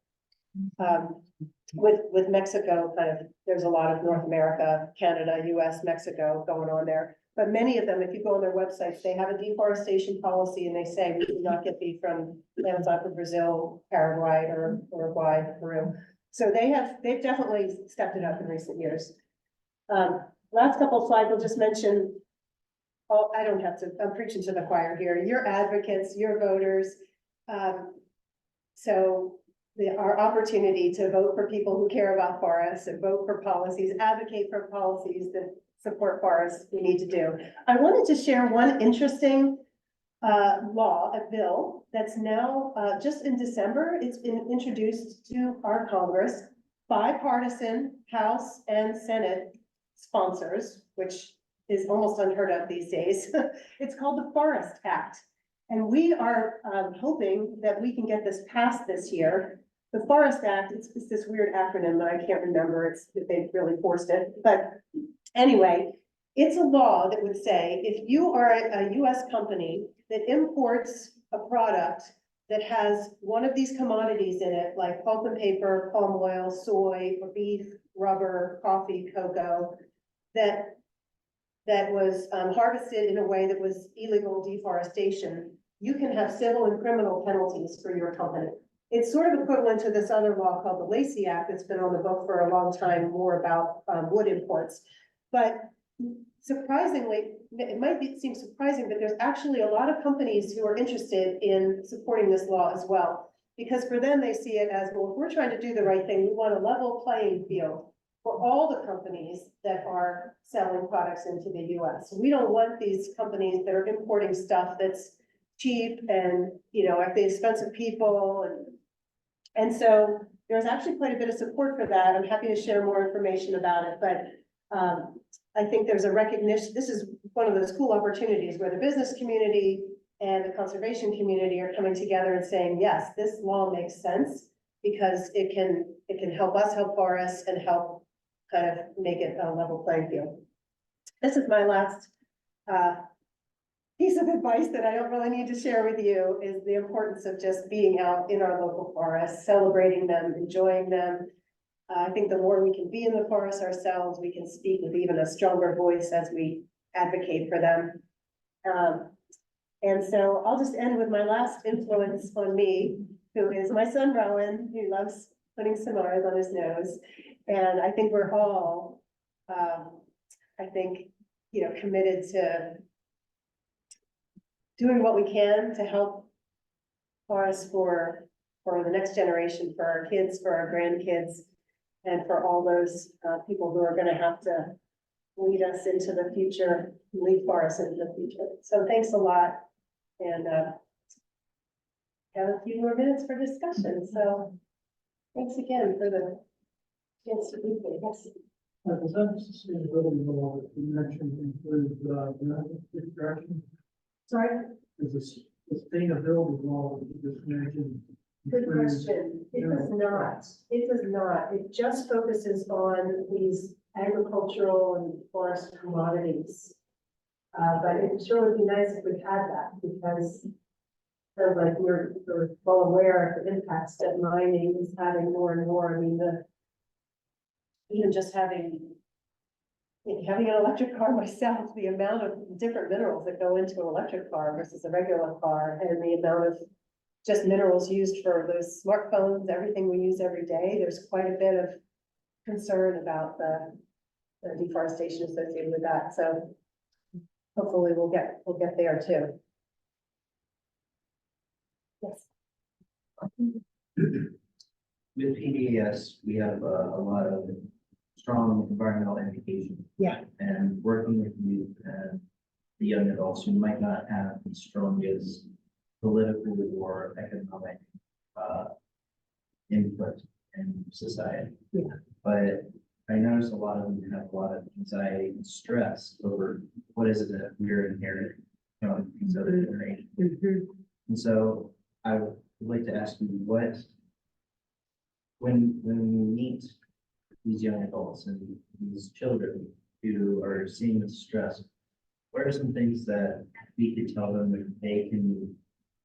With Mexico, there's a lot of North America, Canada, US, Mexico going on there. But many of them, if you go on their websites, they have a deforestation policy and they say we do not get beef from Amazon for Brazil, Paraguay, or Uruguay, Peru. So they've definitely stepped it up in recent years. Last couple of slides, I'll just mention, I don't have to, I'm preaching to the choir here. You're advocates, you're voters. So our opportunity to vote for people who care about forests and vote for policies, advocate for policies that support forests, we need to do. I wanted to share one interesting a bill that's now just in December, it's been introduced to our Congress, bipartisan House and Senate sponsors, which is almost unheard of these days. It's called the Forest Act. And we are hoping that we can get this passed this year. the Forest Act, it's this weird acronym that I can't remember, they really forced it, but anyway, it's a law that would say, if you are a US company that imports a product that has one of these commodities in it, like pulp and paper, palm oil, soy, or beef, rubber, coffee, cocoa, that was harvested in a way that was illegal deforestation, you can have civil and criminal penalties for your company. It's sort of equivalent to this other law called the Lacey Act that's been on the book for a long time, more about wood imports. But surprisingly, it might seem surprising, but there's actually a lot of companies who are interested in supporting this law as well. Because for them, they see it as, well, if we're trying to do the right thing, we want a level playing field for all the companies that are selling products into the US. We don't want these companies that are importing stuff that's cheap and, at the expense of people. And so there's actually quite a bit of support for that. I'm happy to share more information about it, but I think there's a recognition, this is one of those cool opportunities where the business community and the conservation community are coming together and saying, yes, this law makes sense because it can help us help forests and help kind of make it a level playing field. This is my last piece of advice that I don't really need to share with you, is the importance of just being out in our local forests, celebrating them, enjoying them. I think the more we can be in the forest ourselves, we can speak with even a stronger voice as we advocate for them. And so I'll just end with my last influence on me, who is my son Rowan, who loves putting sonars on his nose. And I think we're all, committed to doing what we can to help forests for the next generation, for our kids, for our grandkids, and for all those people who are going to have to lead us into the future, lead forests into the future. So thanks a lot, and have a few more minutes for discussion. So thanks again for the chance to be here. Yes. Does that sustainability law that you mentioned include deforestation? Sorry. Is this sustainability law that you just mentioned? Good question. It does not. It does not. It just focuses on these agricultural and forest commodities. But it sure would be nice if we had that, because like we're well aware of the impacts that mining is having more and more. I mean, even just having an electric car myself, the amount of different minerals that go into an electric car versus a regular car, and the amount of just minerals used for those smartphones, everything we use every day, there's quite a bit of concern about the deforestation associated with that. So hopefully we'll get there too. Yes. With PDAS, we have a lot of strong environmental education. Yeah. And working with youth and the young adults who might not have the strongest political or economic input in society. Yeah. But I notice a lot of them have a lot of anxiety and stress over what is it that we're inheriting from these other generations. Mm-hmm. And so I would like to ask you when we meet these young adults and these children who are seeing the stress, what are some things that we could tell them that they can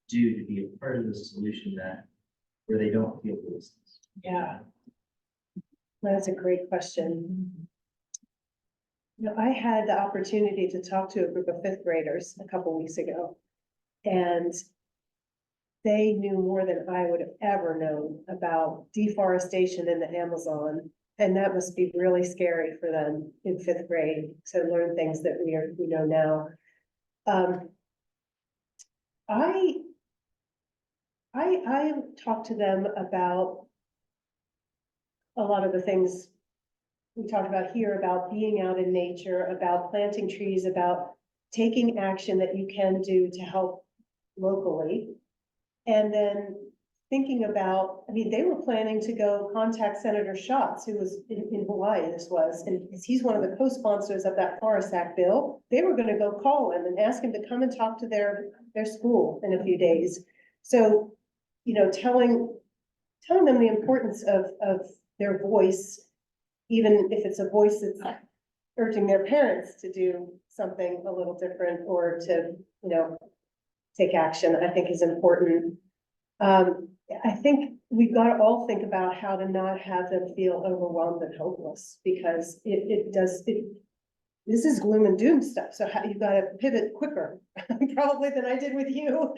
do to be a part of the solution where they don't feel this? Yeah. That's a great question. I had the opportunity to talk to a group of fifth graders a couple weeks ago, and they knew more than I would have ever known about deforestation in the Amazon. And that must be really scary for them in fifth grade to learn things that we know now. I talked to them about a lot of the things we talked about here, about being out in nature, about planting trees, about taking action that you can do to help locally. And then thinking about, they were planning to go contact Senator Schatz, who was in Hawaii, and he's one of the co-sponsors of that Forest Act bill. They were gonna go call him and ask him to come and talk to their school in a few days. So, telling them the importance of their voice, even if it's a voice that's urging their parents to do something a little different or to, take action, I think is important. I think we've got to all think about how to not have them feel overwhelmed and hopeless, because this is gloom and doom stuff, so how, you've got to pivot quicker, probably than I did with you.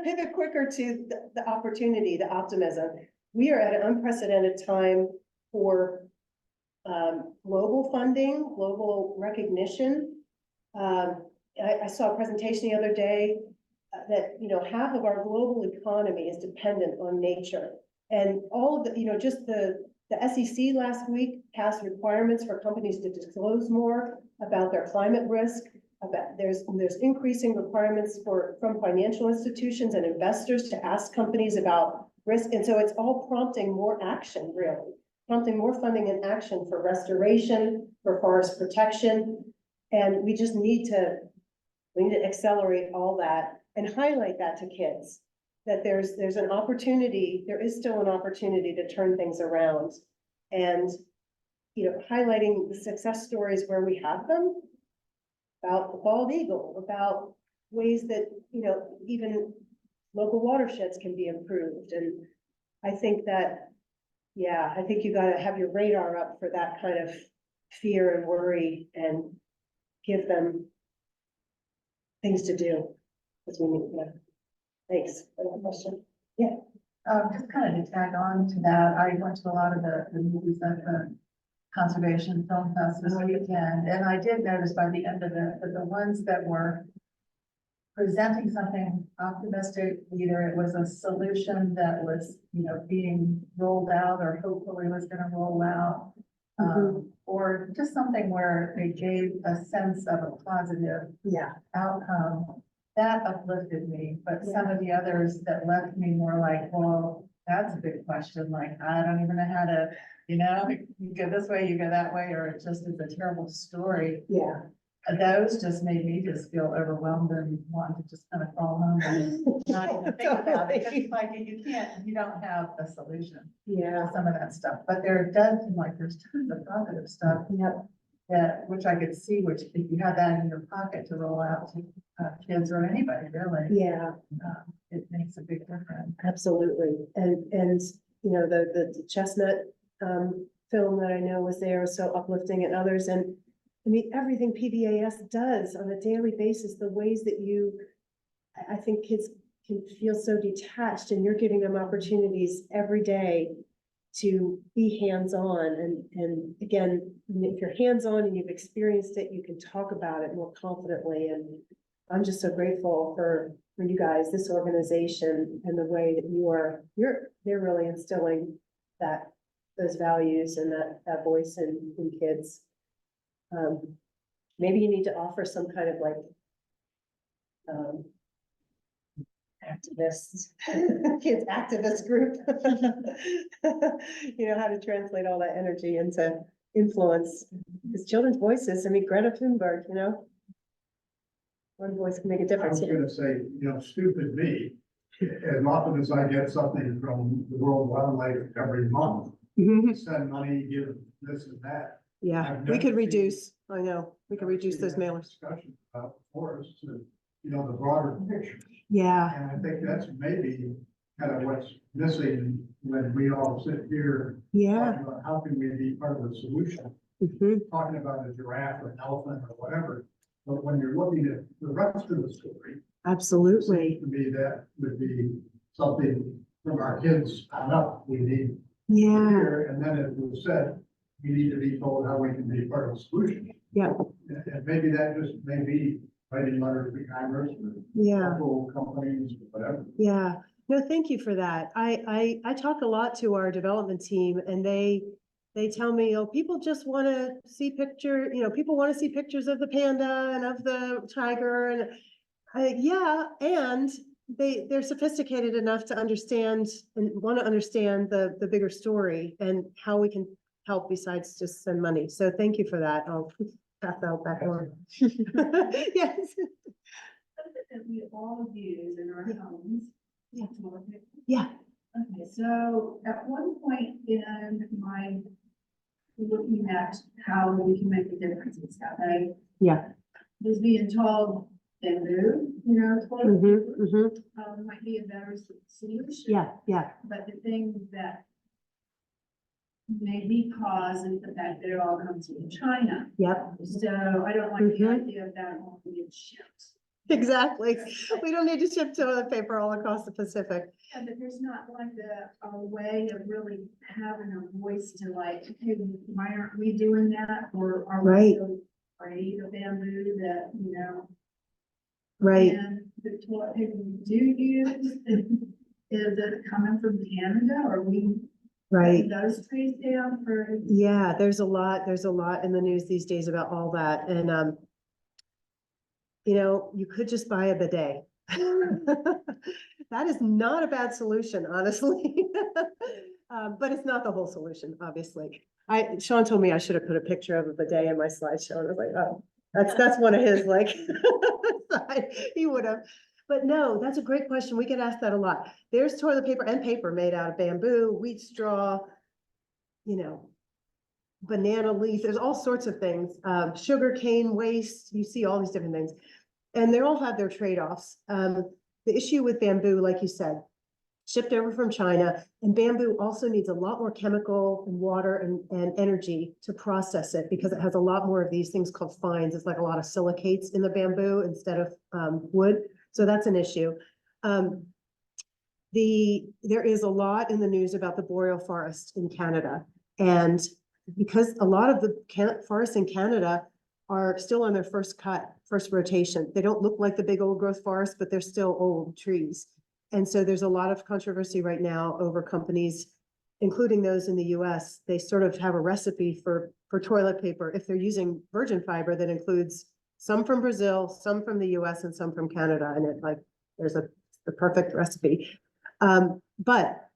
Pivot quicker to the opportunity, the optimism. We are at an unprecedented time for global funding, global recognition. I saw a presentation the other day that, half of our global economy is dependent on nature. And all of the, just the SEC last week passed requirements for companies to disclose more about their climate risk. About there's increasing requirements from financial institutions and investors to ask companies about risk. And so it's all prompting more action, really, prompting more funding and action for restoration, for forest protection. And we just need to accelerate all that and highlight that to kids, that there's an opportunity, there is still an opportunity to turn things around. And, highlighting the success stories where we have them, about the bald eagle, about ways that, even local watersheds can be improved. And I think that, I think you gotta have your radar up for that kind of fear and worry and give them things to do. As we need, Thanks for that question. Just kind of to tag on to that, I went to a lot of the movies at the Conservation Film Fest this weekend, and I did notice by the end of it, that the ones that were presenting something optimistic, either it was a solution that was, being rolled out or hopefully was gonna roll out, or just something where they gave a sense of a positive outcome, that uplifted me. But some of the others that left me more like, well, that's a big question. Like, I don't even know how to, you go this way, you go that way, or it just is a terrible story. Yeah. Those just made me just feel overwhelmed and want to just kind of fall home and not even think about it. 'Cause it's like, you don't have a solution Yeah. to some of that stuff, but there does seem like there's tons of positive stuff. Yep. Which I could see, which if you have that in your pocket to roll out to kids or anybody really, Yeah, it makes a big difference. absolutely. And, the chestnut, film that I know was there was so uplifting, and others. And I mean, everything PBAS does on a daily basis, the ways that I think kids can feel so detached, and you're giving them opportunities every day to be hands-on. And again, if you're hands-on and you've experienced it, you can talk about it more confidently. And I'm just so grateful for you guys, this organization, and the way that they're really instilling those values and that voice in kids. Maybe you need to offer some kind of activists, kids activist group. How to translate all that energy into influence. Because children's voices, I mean, Greta Thunberg, one voice can make a I difference. was gonna say, stupid me, as often as I get something from the World Wildlife every month, send money, give this and that. Yeah, I've we never could seen- reduce, I know, we could reduce seen those that mailers. Discussion about forests and, the broader picture. Yeah, And I think that's maybe kind of what's missing when we all sit here yeah. talking about how can we be part of the solution, talking about a giraffe or an elephant or whatever. But when you're looking at the rest of the story, it Absolutely. seems to me that would be something from our kids on up, we need to Yeah, hear. And then it was said, we need to be told how we can be part of the solution. yeah, And maybe that just may be writing letters to Congress or yeah. local companies, or whatever. Yeah, no, thank you for that. I talk a lot to our development team, and they tell me, people just want to see people want to see pictures of the panda and of the tiger, and and they're sophisticated enough to understand and want to understand the bigger story and how we can help besides just send money. So thank you for that. I'll pass that back on. Yes. Something that we all use in our homes. Yeah. Yeah. Okay, so at one point in my looking at how we can make a difference in stuff, I Yeah. was being told bamboo, toilet paper, might be a better solution. Yeah. But the thing that made me pause is the fact that it all comes from China. Yep. So I don't like the idea of that all being shipped. Exactly. We don't need to ship toilet paper all across the Pacific. Yeah, but there's not like a way of really having a voice to like, hey, why aren't we doing that? Or are we Right. so afraid of bamboo that, Right. and the toilet paper we do use, is it coming from Canada or we Right. cutting those trees down for? Yeah, there's a lot in the news these days about all that. And, you could just buy a bidet. That is not a bad solution, honestly. But it's not the whole solution, obviously. Sean told me I should have put a picture of a bidet in my slideshow. And I was like, oh, that's one of his, like, he would have. But no, that's a great question. We get asked that a lot. There's toilet paper and paper made out of bamboo, wheat straw, banana leaf, there's all sorts of things, sugar cane waste, you see all these different things. And they all have their trade-offs. The issue with bamboo, like you said, shipped over from China, and bamboo also needs a lot more chemical and water and energy to process it because it has a lot more of these things called fines. It's like a lot of silicates in the bamboo instead of wood. So that's an issue. There is a lot in the news about the boreal forest in Canada. And because a lot of the forests in Canada are still on their first rotation. They don't look like the big old growth forests, but they're still old trees. And so there's a lot of controversy right now over companies, including those in the US. They sort of have a recipe for toilet paper if they're using virgin fiber that includes some from Brazil, some from the US, and some from Canada. And there's the perfect recipe. But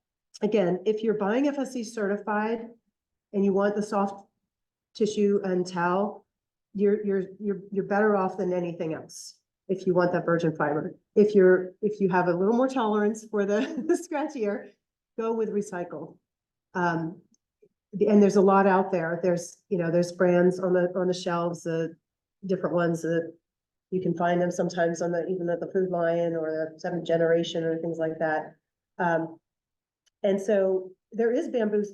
again, if you're buying FSC certified and you want the soft tissue and towel, you're better off than anything else if you want that virgin fiber. If you have a little more tolerance for the scratchier, go with recycled. And there's a lot out there. There's brands on the shelves, the different ones that you can find them sometimes on even at the Food Lion or the 7th Generation or things like that. And so there is bamboo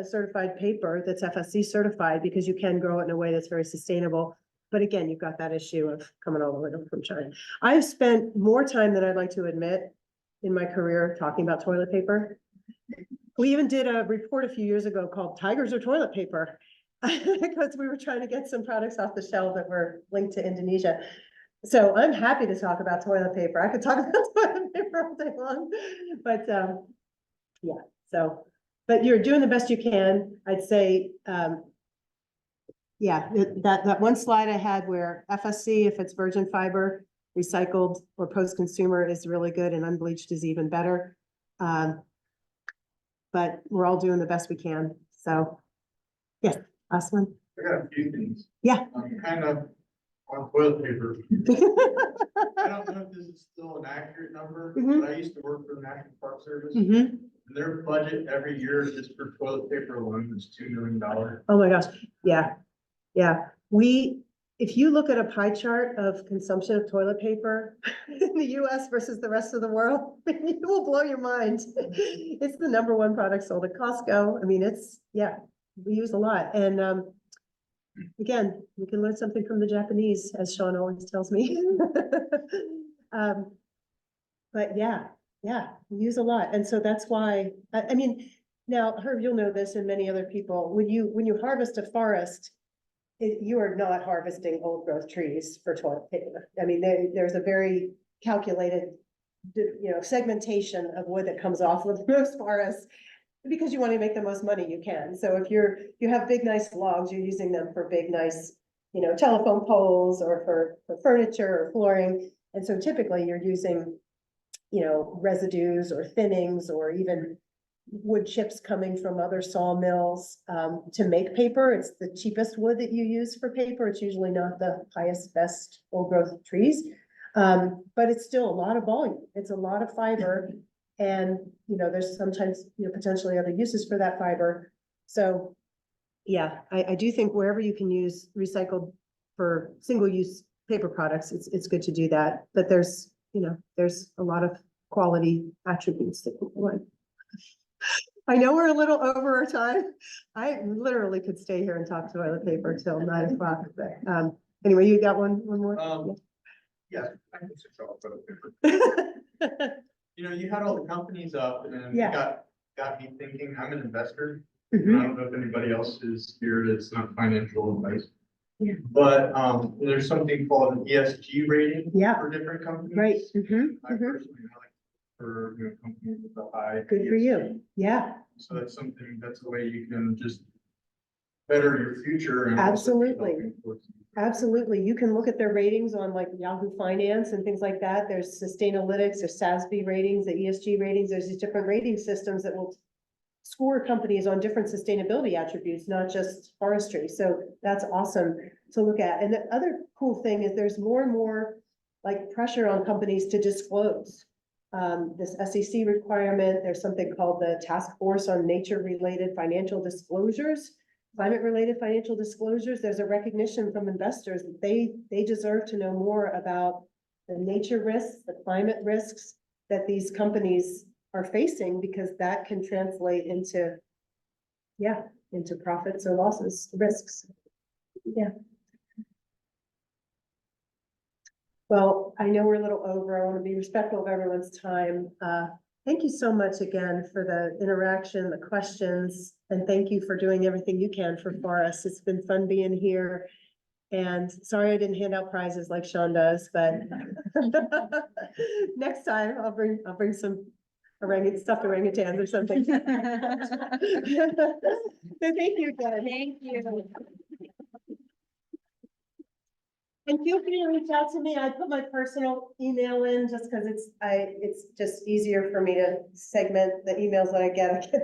certified paper that's FSC certified because you can grow it in a way that's very sustainable. But again, you've got that issue of coming all the way over from China. I've spent more time than I'd like to admit in my career talking about toilet paper. We even did a report a few years ago called Tigers or Toilet Paper because we were trying to get some products off the shelf that were linked to Indonesia. So I'm happy to talk about toilet paper. I could talk about toilet paper all day long, but yeah, so, but you're doing the best you can. I'd say, yeah, that one slide I had where FSC, if it's virgin fiber, recycled or post-consumer is really good and unbleached is even better. But we're all doing the best we can. So, yeah, last one. I got a few things. Yeah. I'm kind of on toilet paper. I don't know if this is still an accurate number, but I used to work for the National Park Service. And their budget every year just for toilet paper alone is $2 million. Oh my gosh. Yeah. Yeah. If you look at a pie chart of consumption of toilet paper in the US versus the rest of the world, it will blow your mind. It's the #1 product sold at Costco. I mean, we use a lot. And again, we can learn something from the Japanese, as Sean always tells me. But yeah, we use a lot. And so that's why, I mean, now, Herb, you'll know this and many other people, when you harvest a forest, you are not harvesting old growth trees for toilet paper. I mean, there's a very calculated, segmentation of wood that comes off of most forests because you want to make the most money you can. So if you have big, nice logs, you're using them for big, nice, telephone poles or for furniture or flooring. And so typically you're using, residues or thinnings or even wood chips coming from other sawmills to make paper. It's the cheapest wood that you use for paper. It's usually not the highest, best old growth trees, but it's still a lot of volume. It's a lot of fiber And, there's sometimes, potentially other uses for that fiber. So, yeah, I do think wherever you can use recycled for single-use paper products, it's good to do that. But there's a lot of quality attributes that people want. I know we're a little over our time. I literally could stay here and talk toilet paper till 9 o'clock, but, anyway, you got one more? Yeah, I can switch off toilet paper. You had all the companies up and it Yeah. got me thinking, I'm an investor. Mhm. I don't know if anybody else is here that's not financial advice. Yeah. But, there's something called an ESG rating. Yeah. For different companies. Right. I personally like for, companies with a high. Good for you. ESG. Yeah, So that's a way you can just better your future. And also Absolutely. helping towards- absolutely. You can look at their ratings on like Yahoo Finance and things like that. There's Sustainalytics, there's SASB ratings, the ESG ratings. There's these different rating systems that will score companies on different sustainability attributes, not just forestry. So that's awesome to look at. And the other cool thing is there's more and more like pressure on companies to disclose. This SEC requirement, there's something called the Task Force on Nature-related Financial Disclosures, climate-related financial disclosures. There's a recognition from investors that they deserve to know more about the nature risks, the climate risks that these companies are facing, because that can translate into profits or losses, risks. Yeah. Well, I know we're a little over. I want to be respectful of everyone's time. Thank you so much again for the interaction, the questions, and thank you for doing everything you can for us. It's been fun being here. And sorry I didn't hand out prizes like Sean does, but next time I'll bring some stuffed orangutans or something. So thank you again. Thank you. And feel free to reach out to me. I put my personal email in just because it's just easier for me to segment the emails that I get to